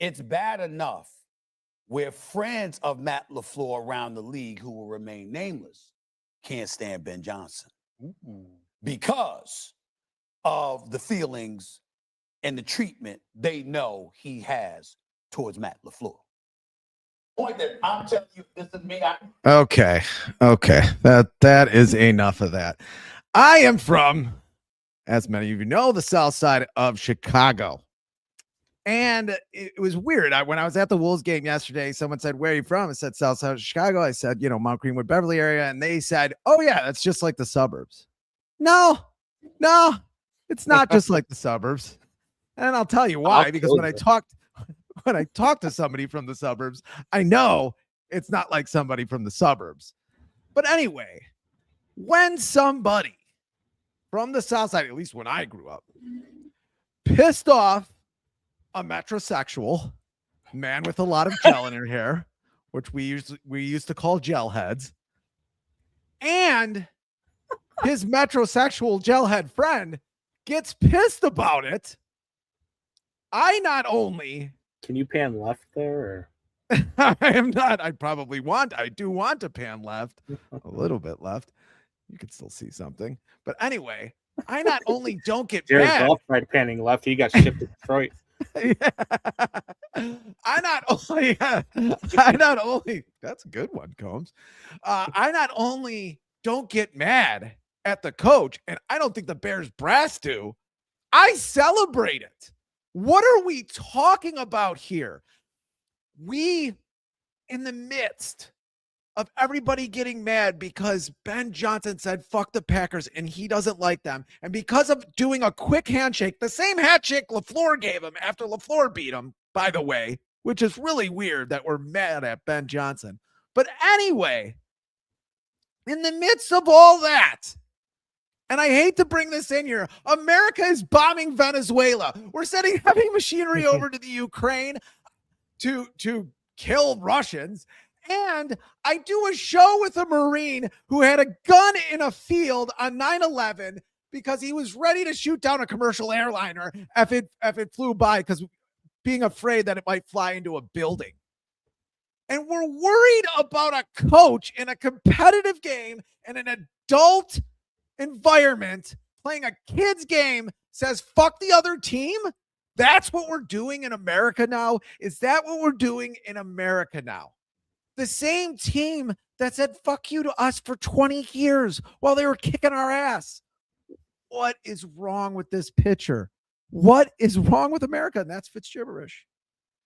It's bad enough where friends of Matt LaFleur around the league who will remain nameless can't stand Ben Johnson because of the feelings and the treatment they know he has towards Matt LaFleur. Point that I'm telling you, this is me.
Okay. That is enough of that. I am from, as many of you know, the south side of Chicago. And it was weird. When I was at the Wolves game yesterday, someone said, "Where are you from?" I said, "South side of Chicago." I said, Mount Greenwood, Beverly area. And they said, "Oh yeah, that's just like the suburbs." No, it's not just like the suburbs. And I'll tell you why, because when I talked to somebody from the suburbs, I know it's not like somebody from the suburbs. But anyway, when somebody from the south side, at least when I grew up, pissed off a metrosexual man with a lot of gel in her hair, which we used to call gel heads, and his metrosexual gel head friend gets pissed about it, I not only
Can you pan left there? Or?
I am not. I do want to pan left, a little bit left. You can still see something. But anyway, I not only don't get
Jared
mad.
Goff tried panning left. He got shipped to Detroit.
I not only that's a good one, Combs. I not only don't get mad at the coach, and I don't think the Bears brass do, I celebrate it. What are we talking about here? We, in the midst of everybody getting mad because Ben Johnson said, "Fuck the Packers," and he doesn't like them. And because of doing a quick handshake, the same handshake LaFleur gave him after LaFleur beat him, by the way, which is really weird that we're mad at Ben Johnson. But anyway, in the midst of all that, and I hate to bring this in here, America is bombing Venezuela. We're sending heavy machinery over to the Ukraine to kill Russians. And I do a show with a Marine who had a gun in a field on 9/11 because he was ready to shoot down a commercial airliner if it flew by, because being afraid that it might fly into a building. And we're worried about a coach in a competitive game in an adult environment playing a kid's game says, "Fuck the other team." That's what we're doing in America now. Is that what we're doing in America now? The same team that said "fuck you" to us for 20 years while they were kicking our ass. What is wrong with this pitcher? What is wrong with America? And that's Fitz Gibberish.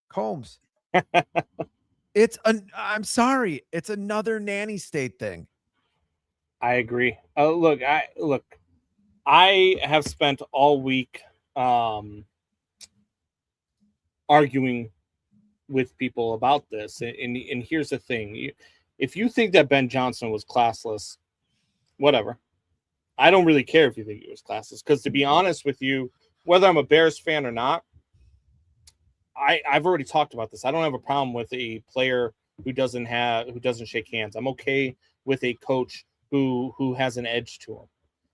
Combs. I'm sorry. It's another nanny state thing.
I agree. I have spent all week arguing with people about this, and here's the thing: if you think that Ben Johnson was classless, whatever. I don't really care if you think he was classless, because to be honest with you, whether I'm a Bears fan or not, I've already talked about this. I don't have a problem with a player who doesn't shake hands. I'm okay with a coach who has an edge to him,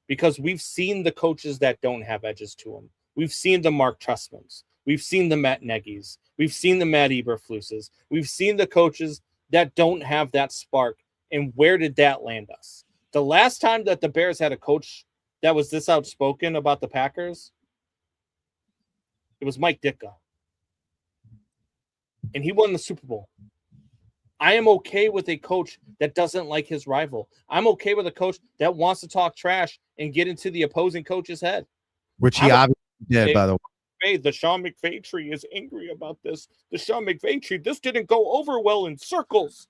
because we've seen the coaches that don't have edges to them. We've seen the Mark Trestmans. We've seen the Matt Nagy's. We've seen the Matt Eberfluses. We've seen the coaches that don't have that spark. And where did that land us? The last time that the Bears had a coach that was this outspoken about the Packers, it was Mike Ditka. And he won the Super Bowl. I am okay with a coach that doesn't like his rival. I'm okay with a coach that wants to talk trash and get into the opposing coach's head.
Which he obviously did, by the way.
Hey, the Sean McVay tree is angry about this. The Sean McVay tree, this didn't go over well in circles.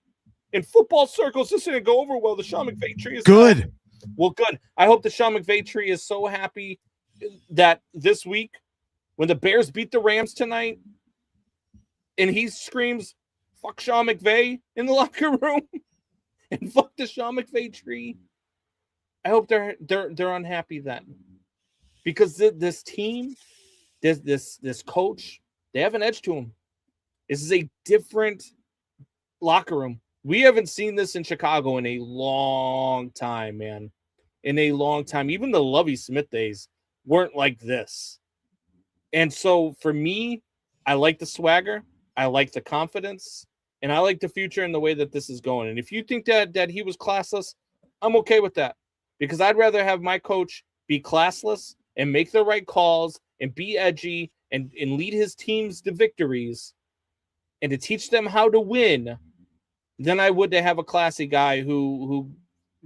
In football circles, this didn't go over well. The Sean McVay tree is
good.
Well, good. I hope the Sean McVay tree is so happy that this week, when the Bears beat the Rams tonight, and he screams, "Fuck Sean McVay" in the locker room, and fuck the Sean McVay tree. I hope they're unhappy then, because this team, this coach, they have an edge to them. This is a different locker room. We haven't seen this in Chicago in a long time, man. In a long time. Even the Lovie Smith days weren't like this. And so for me, I like the swagger. I like the confidence. And I like the future and the way that this is going. And if you think that he was classless, I'm okay with that. Because I'd rather have my coach be classless and make the right calls and be edgy and lead his teams to victories and to teach them how to win than I would to have a classy guy who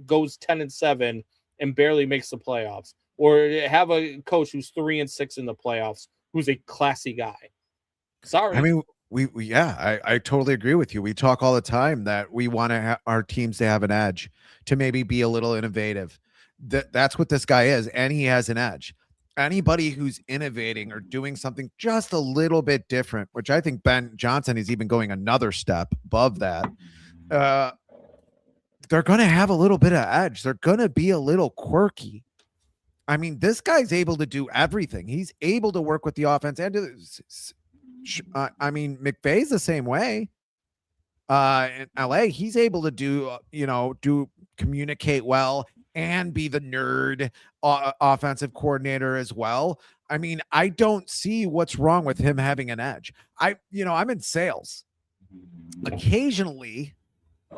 goes 10-7 and barely makes the playoffs, or have a coach who's 3-6 in the playoffs, who's a classy guy. Sorry.
I mean, I totally agree with you. We talk all the time that we want to our teams to have an edge, to maybe be a little innovative. That's what this guy is, and he has an edge. Anybody who's innovating or doing something just a little bit different, which I think Ben Johnson is even going another step above that, they're going to have a little bit of edge. They're going to be a little quirky. I mean, this guy's able to do everything. He's able to work with the offense and I mean, McVay's the same way. In LA, he's able to do communicate well and be the nerd offensive coordinator as well. I mean, I don't see what's wrong with him having an edge. I'm in sales. Occasionally,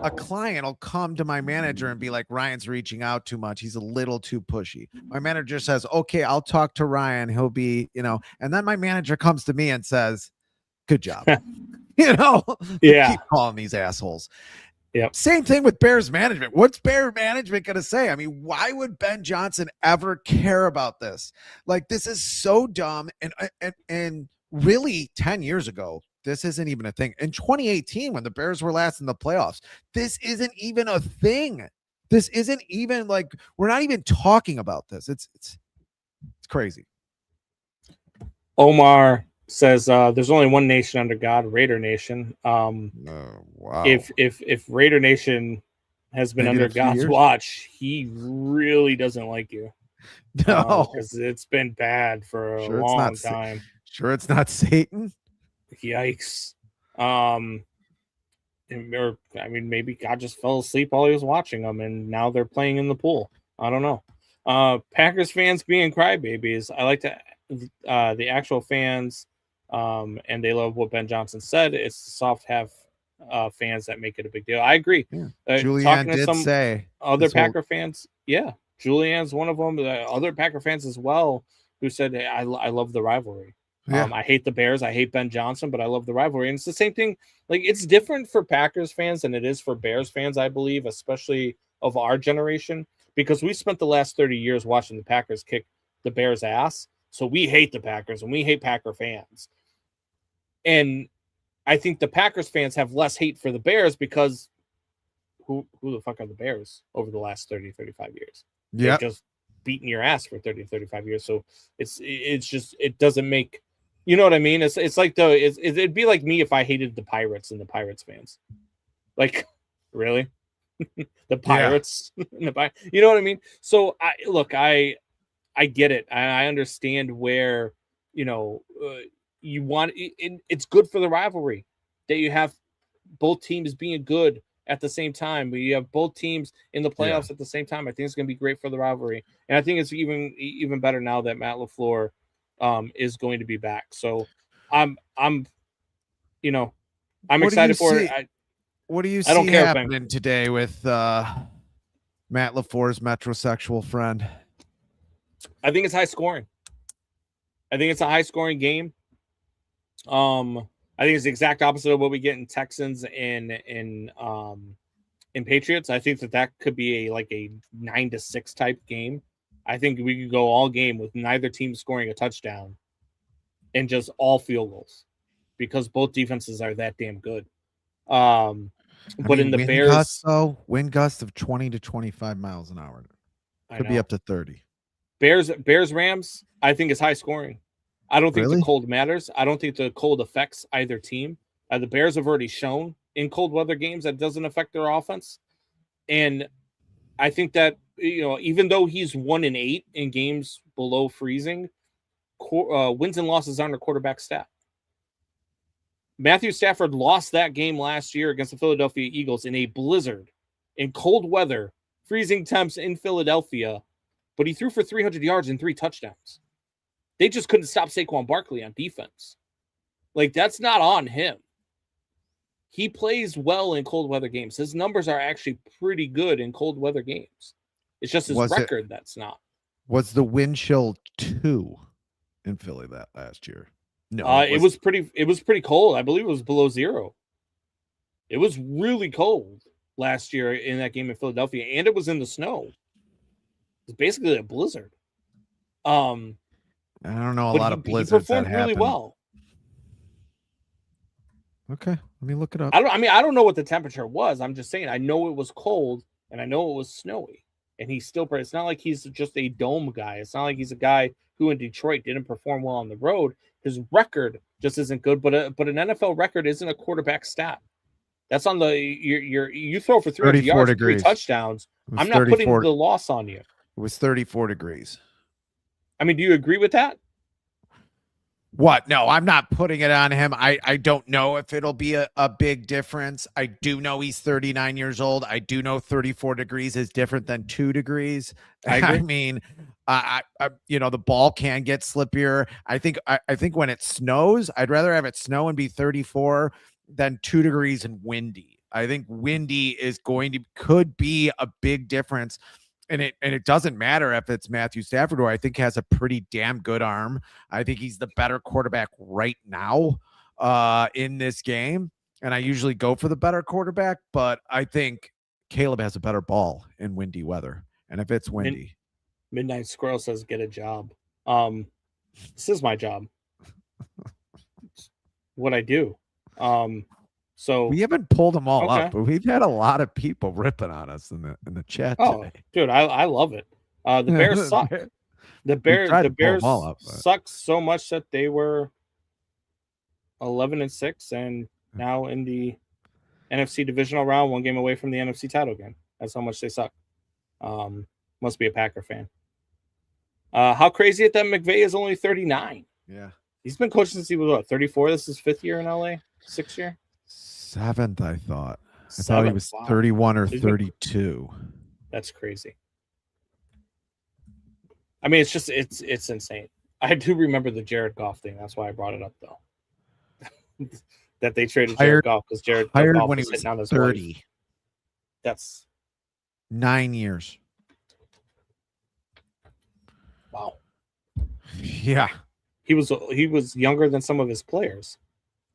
a client will come to my manager and be like, "Ryan's reaching out too much. He's a little too pushy." My manager says, "Okay, I'll talk to Ryan. He'll be, and then my manager comes to me and says, "Good job."
Yeah.
Keep calling these assholes.
Yep.
Same thing with Bears management. What's Bears management going to say? I mean, why would Ben Johnson ever care about this? Like, this is so dumb. And really 10 years ago, this isn't even a thing. In 2018, when the Bears were last in the playoffs, this isn't even a thing. This isn't even like, we're not even talking about this. It's crazy.
Omar says there's only one nation under God, Raider Nation.
Wow.
If Raider Nation has been under God's watch, he really doesn't like you.
No,
because it's been bad for a long time.
Sure, it's not Satan.
Yikes. Maybe God just fell asleep while he was watching them, and now they're playing in the pool. I don't know. Packers fans being crybabies. I like the actual fans, and they love what Ben Johnson said. It's the soft half fans that make it a big deal. I agree.
Yeah.
Julianne
did say
other Packer fans. Yeah, Julianne's one of them. Other Packer fans as well who said, "Hey, I love the rivalry." Yeah. I hate the Bears. I hate Ben Johnson, but I love the rivalry. And it's the same thing. Like, it's different for Packers fans than it is for Bears fans, I believe, especially of our generation, because we spent the last 30 years watching the Packers kick the Bears' ass. So we hate the Packers and we hate Packer fans. And I think the Packers fans have less hate for the Bears because who the fuck are the Bears over the last 30, 35 years?
Yeah.
They've just beaten your ass for 30, 35 years. So it's just, it doesn't make, you know what I mean? It's like it'd be like me if I hated the Pirates and the Pirates fans. Like, really? The Pirates? Yeah. You know what I mean? So I get it. I understand where, you want it's good for the rivalry that you have both teams being good at the same time, but you have both teams in the playoffs at the same time. I think it's going to be great for the rivalry, and I think it's even better now that Matt LaFleur is going to be back. So I'm excited for it.
What do you see happening today with Matt LaFleur's metrosexual friend?
I think it's high scoring. I think it's a high scoring game. I think it's the exact opposite of what we get in Texans and in Patriots. I think that could be a 9-6 type game. I think we could go all game with neither team scoring a touchdown and just all field goals because both defenses are that damn good. But in the Bears,
wind gusts of 20 to 25 miles an hour. Could be up to 30.
Bears Rams, I think is high scoring. I don't think
Really?
the cold matters. I don't think the cold affects either team. The Bears have already shown in cold weather games that doesn't affect their offense. And I think that, even though he's 1-8 in games below freezing, wins and losses aren't a quarterback stat. Matthew Stafford lost that game last year against the Philadelphia Eagles in a blizzard, in cold weather, freezing temps in Philadelphia, but he threw for 300 yards and 3 touchdowns. They just couldn't stop Saquon Barkley on defense. That's not on him. He plays well in cold weather games. His numbers are actually pretty good in cold weather games. It's just his record that's not.
Was the wind chill 2 in Philly that last year? No,
it was pretty cold. I believe it was below 0. It was really cold last year in that game in Philadelphia, and it was in the snow. It was basically a blizzard.
I don't know a lot of blizzards.
He performed really well.
Okay, let me look it up.
I don't know what the temperature was. I'm just saying I know it was cold and I know it was snowy. And he's still. It's not like he's just a dome guy. It's not like he's a guy who in Detroit didn't perform well on the road. His record just isn't good. But an NFL record isn't a quarterback stat. That's on the you throw for 300 yards, 3 touchdowns. I'm not putting the loss on you.
It was 34 degrees.
I mean, do you agree with that?
What? No, I'm not putting it on him. I don't know if it'll be a big difference. I do know he's 39 years old. I do know 34 degrees is different than 2 degrees. I mean, the ball can get slippier. I think when it snows, I'd rather have it snow and be 34 than 2 degrees and windy. I think windy could be a big difference. And it doesn't matter if it's Matthew Stafford, who I think has a pretty damn good arm. I think he's the better quarterback right now in this game. And I usually go for the better quarterback, but I think Caleb has a better ball in windy weather. And if it's windy.
Midnight Squirrel says, get a job. This is my job. What I do. So
we haven't pulled them all up, but we've had a lot of people ripping on us in the chat today.
Dude, I love it. The Bears suck. The Bears suck so much that they were 11-6 and now in the NFC divisional round, 1 game away from the NFC title game. That's how much they suck. Must be a Packer fan. How crazy it that McVay is only 39.
Yeah.
He's been coaching since he was 34. This is 5th year in LA, 6th year.
7th, I thought. I thought he was 31 or 32.
That's crazy. I mean, it's insane. I do remember the Jared Goff thing. That's why I brought it up, though. That they traded Jared Goff because Jared Goff
when he was 30.
That's
9 years.
Wow.
Yeah.
He was younger than some of his players.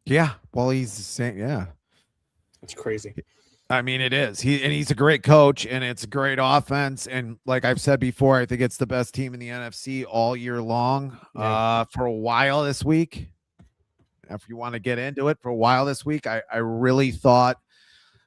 Yeah. Well, he's the same. Yeah.
It's crazy.
I mean, it is. He's a great coach, and it's a great offense. And like I've said before, I think it's the best team in the NFC all year long.
Yeah.
For a while this week, if you want to get into it, for a while this week, I really thought,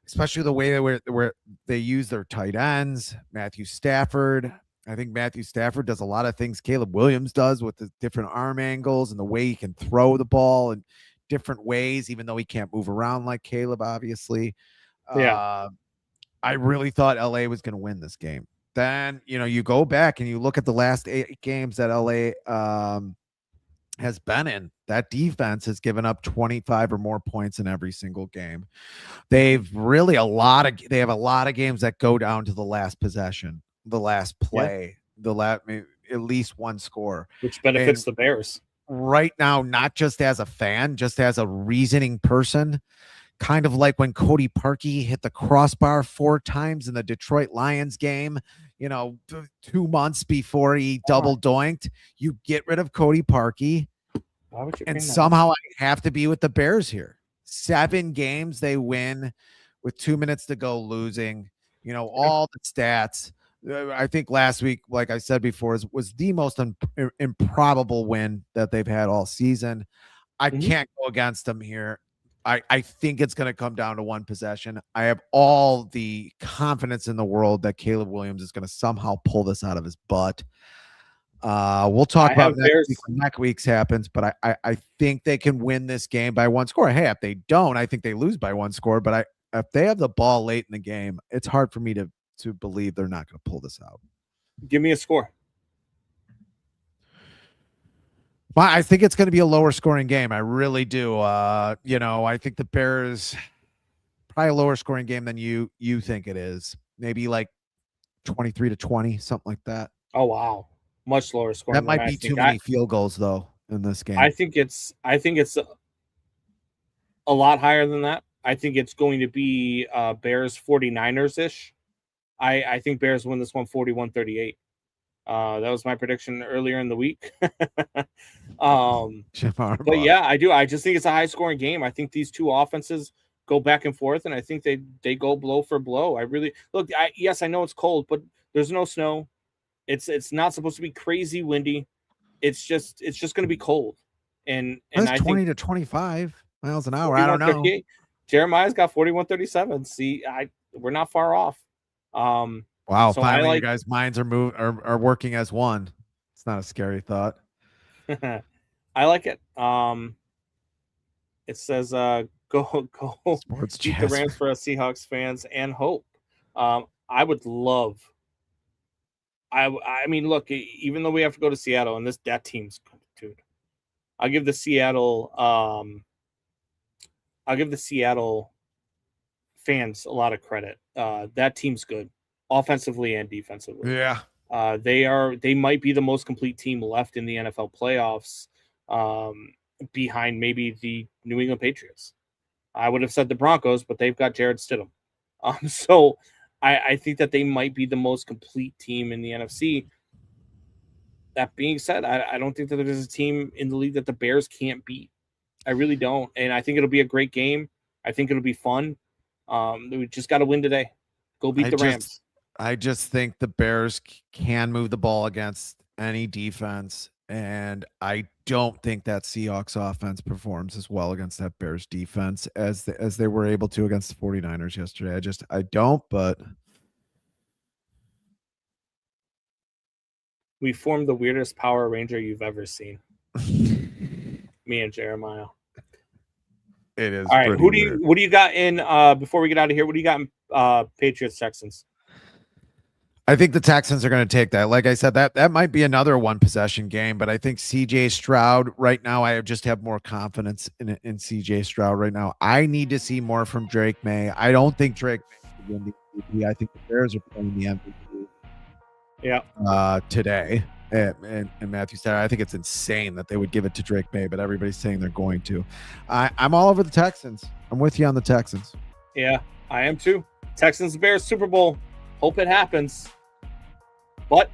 especially the way where they use their tight ends, Matthew Stafford. I think Matthew Stafford does a lot of things Caleb Williams does with the different arm angles and the way he can throw the ball in different ways, even though he can't move around like Caleb, obviously.
Yeah.
I really thought LA was going to win this game. Then, you go back and you look at the last 8 games that LA has been in. That defense has given up 25 or more points in every single game. They have a lot of games that go down to the last possession, the last play, at least one score,
which benefits the Bears
right now, not just as a fan, just as a reasoning person. kind of like when Cody Parkey hit the crossbar 4 times in the Detroit Lions game, 2 months before he double doinked. You get rid of Cody Parkey,
Why would you
and
bring that
somehow I have to be with the Bears here. 7 games they win with 2 minutes to go, losing, all the stats. I think last week, like I said before, was the most improbable win that they've had all season. I can't go against them here. I think it's going to come down to 1 possession. I have all the confidence in the world that Caleb Williams is going to somehow pull this out of his butt. We'll talk about next week when next week's happens, but I think they can win this game by 1 score. Hey, if they don't, I think they lose by 1 score. But if they have the ball late in the game, it's hard for me to believe they're not going to pull this out.
Give me a score.
I think it's going to be a lower scoring game. I really do. I think the Bears probably a lower scoring game than you think it is. Maybe like 23-20, something like that.
Oh wow, much lower scoring.
That might be too many field goals though in this game.
I think it's a lot higher than that. I think it's going to be Bears 49ers ish. I think Bears win this one 41-38. That was my prediction earlier in the week. But yeah, I do. I just think it's a high scoring game. I think these two offenses go back and forth, and I think they go blow for blow. I really look. Yes, I know it's cold, but there's no snow. It's not supposed to be crazy windy. It's just going to be cold. And I
20 to 25 miles an hour. I don't know.
Jeremiah's got 41-37. See, we're not far off.
Wow, so finally you guys' minds are working as one. It's not a scary thought.
I like it. It says go
Sports
beat the Rams for us Seahawks fans and hope. I would love. I mean, look, even though we have to go to Seattle and that team's good, dude. I'll give the Seattle fans a lot of credit. That team's good, offensively and defensively.
Yeah.
They might be the most complete team left in the NFL playoffs, behind maybe the New England Patriots. I would have said the Broncos, but they've got Jarrett Stidham. So I think that they might be the most complete team in the NFC. That being said, I don't think that there's a team in the league that the Bears can't beat. I really don't. And I think it'll be a great game. I think it'll be fun. We just got to win today. Go beat the Rams.
I just think the Bears can move the ball against any defense, and I don't think that Seahawks offense performs as well against that Bears defense as they were able to against the 49ers yesterday. I don't, but
we formed the weirdest Power Ranger you've ever seen. Me and Jeremiah.
It is.
All right. What do you got in before we get out of here? What do you got in Patriots Texans?
I think the Texans are going to take that. Like I said, that might be another 1 possession game, but I think CJ Stroud right now, I just have more confidence in CJ Stroud right now. I need to see more from Drake May. I don't think Drake May will win the MVP. I think the Bears are playing the MVP.
Yeah.
Today. And Matthew said, I think it's insane that they would give it to Drake May, but everybody's saying they're going to. I'm all over the Texans. I'm with you on the Texans.
Yeah, I am too. Texans Bears Super Bowl. Hope it happens. But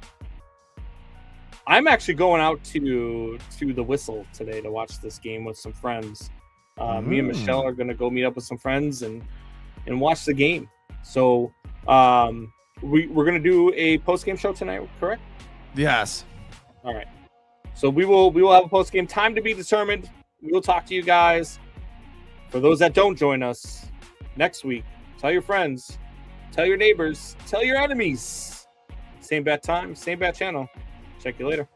I'm actually going out to the Whistle today to watch this game with some friends. Me and Michelle are going to go meet up with some friends and watch the game. So we're going to do a post-game show tonight, correct?
Yes.
All right. So we will have a post-game, time to be determined. We will talk to you guys. For those that don't join us next week, tell your friends, tell your neighbors, tell your enemies. Same bat time, same bat channel. Check you later.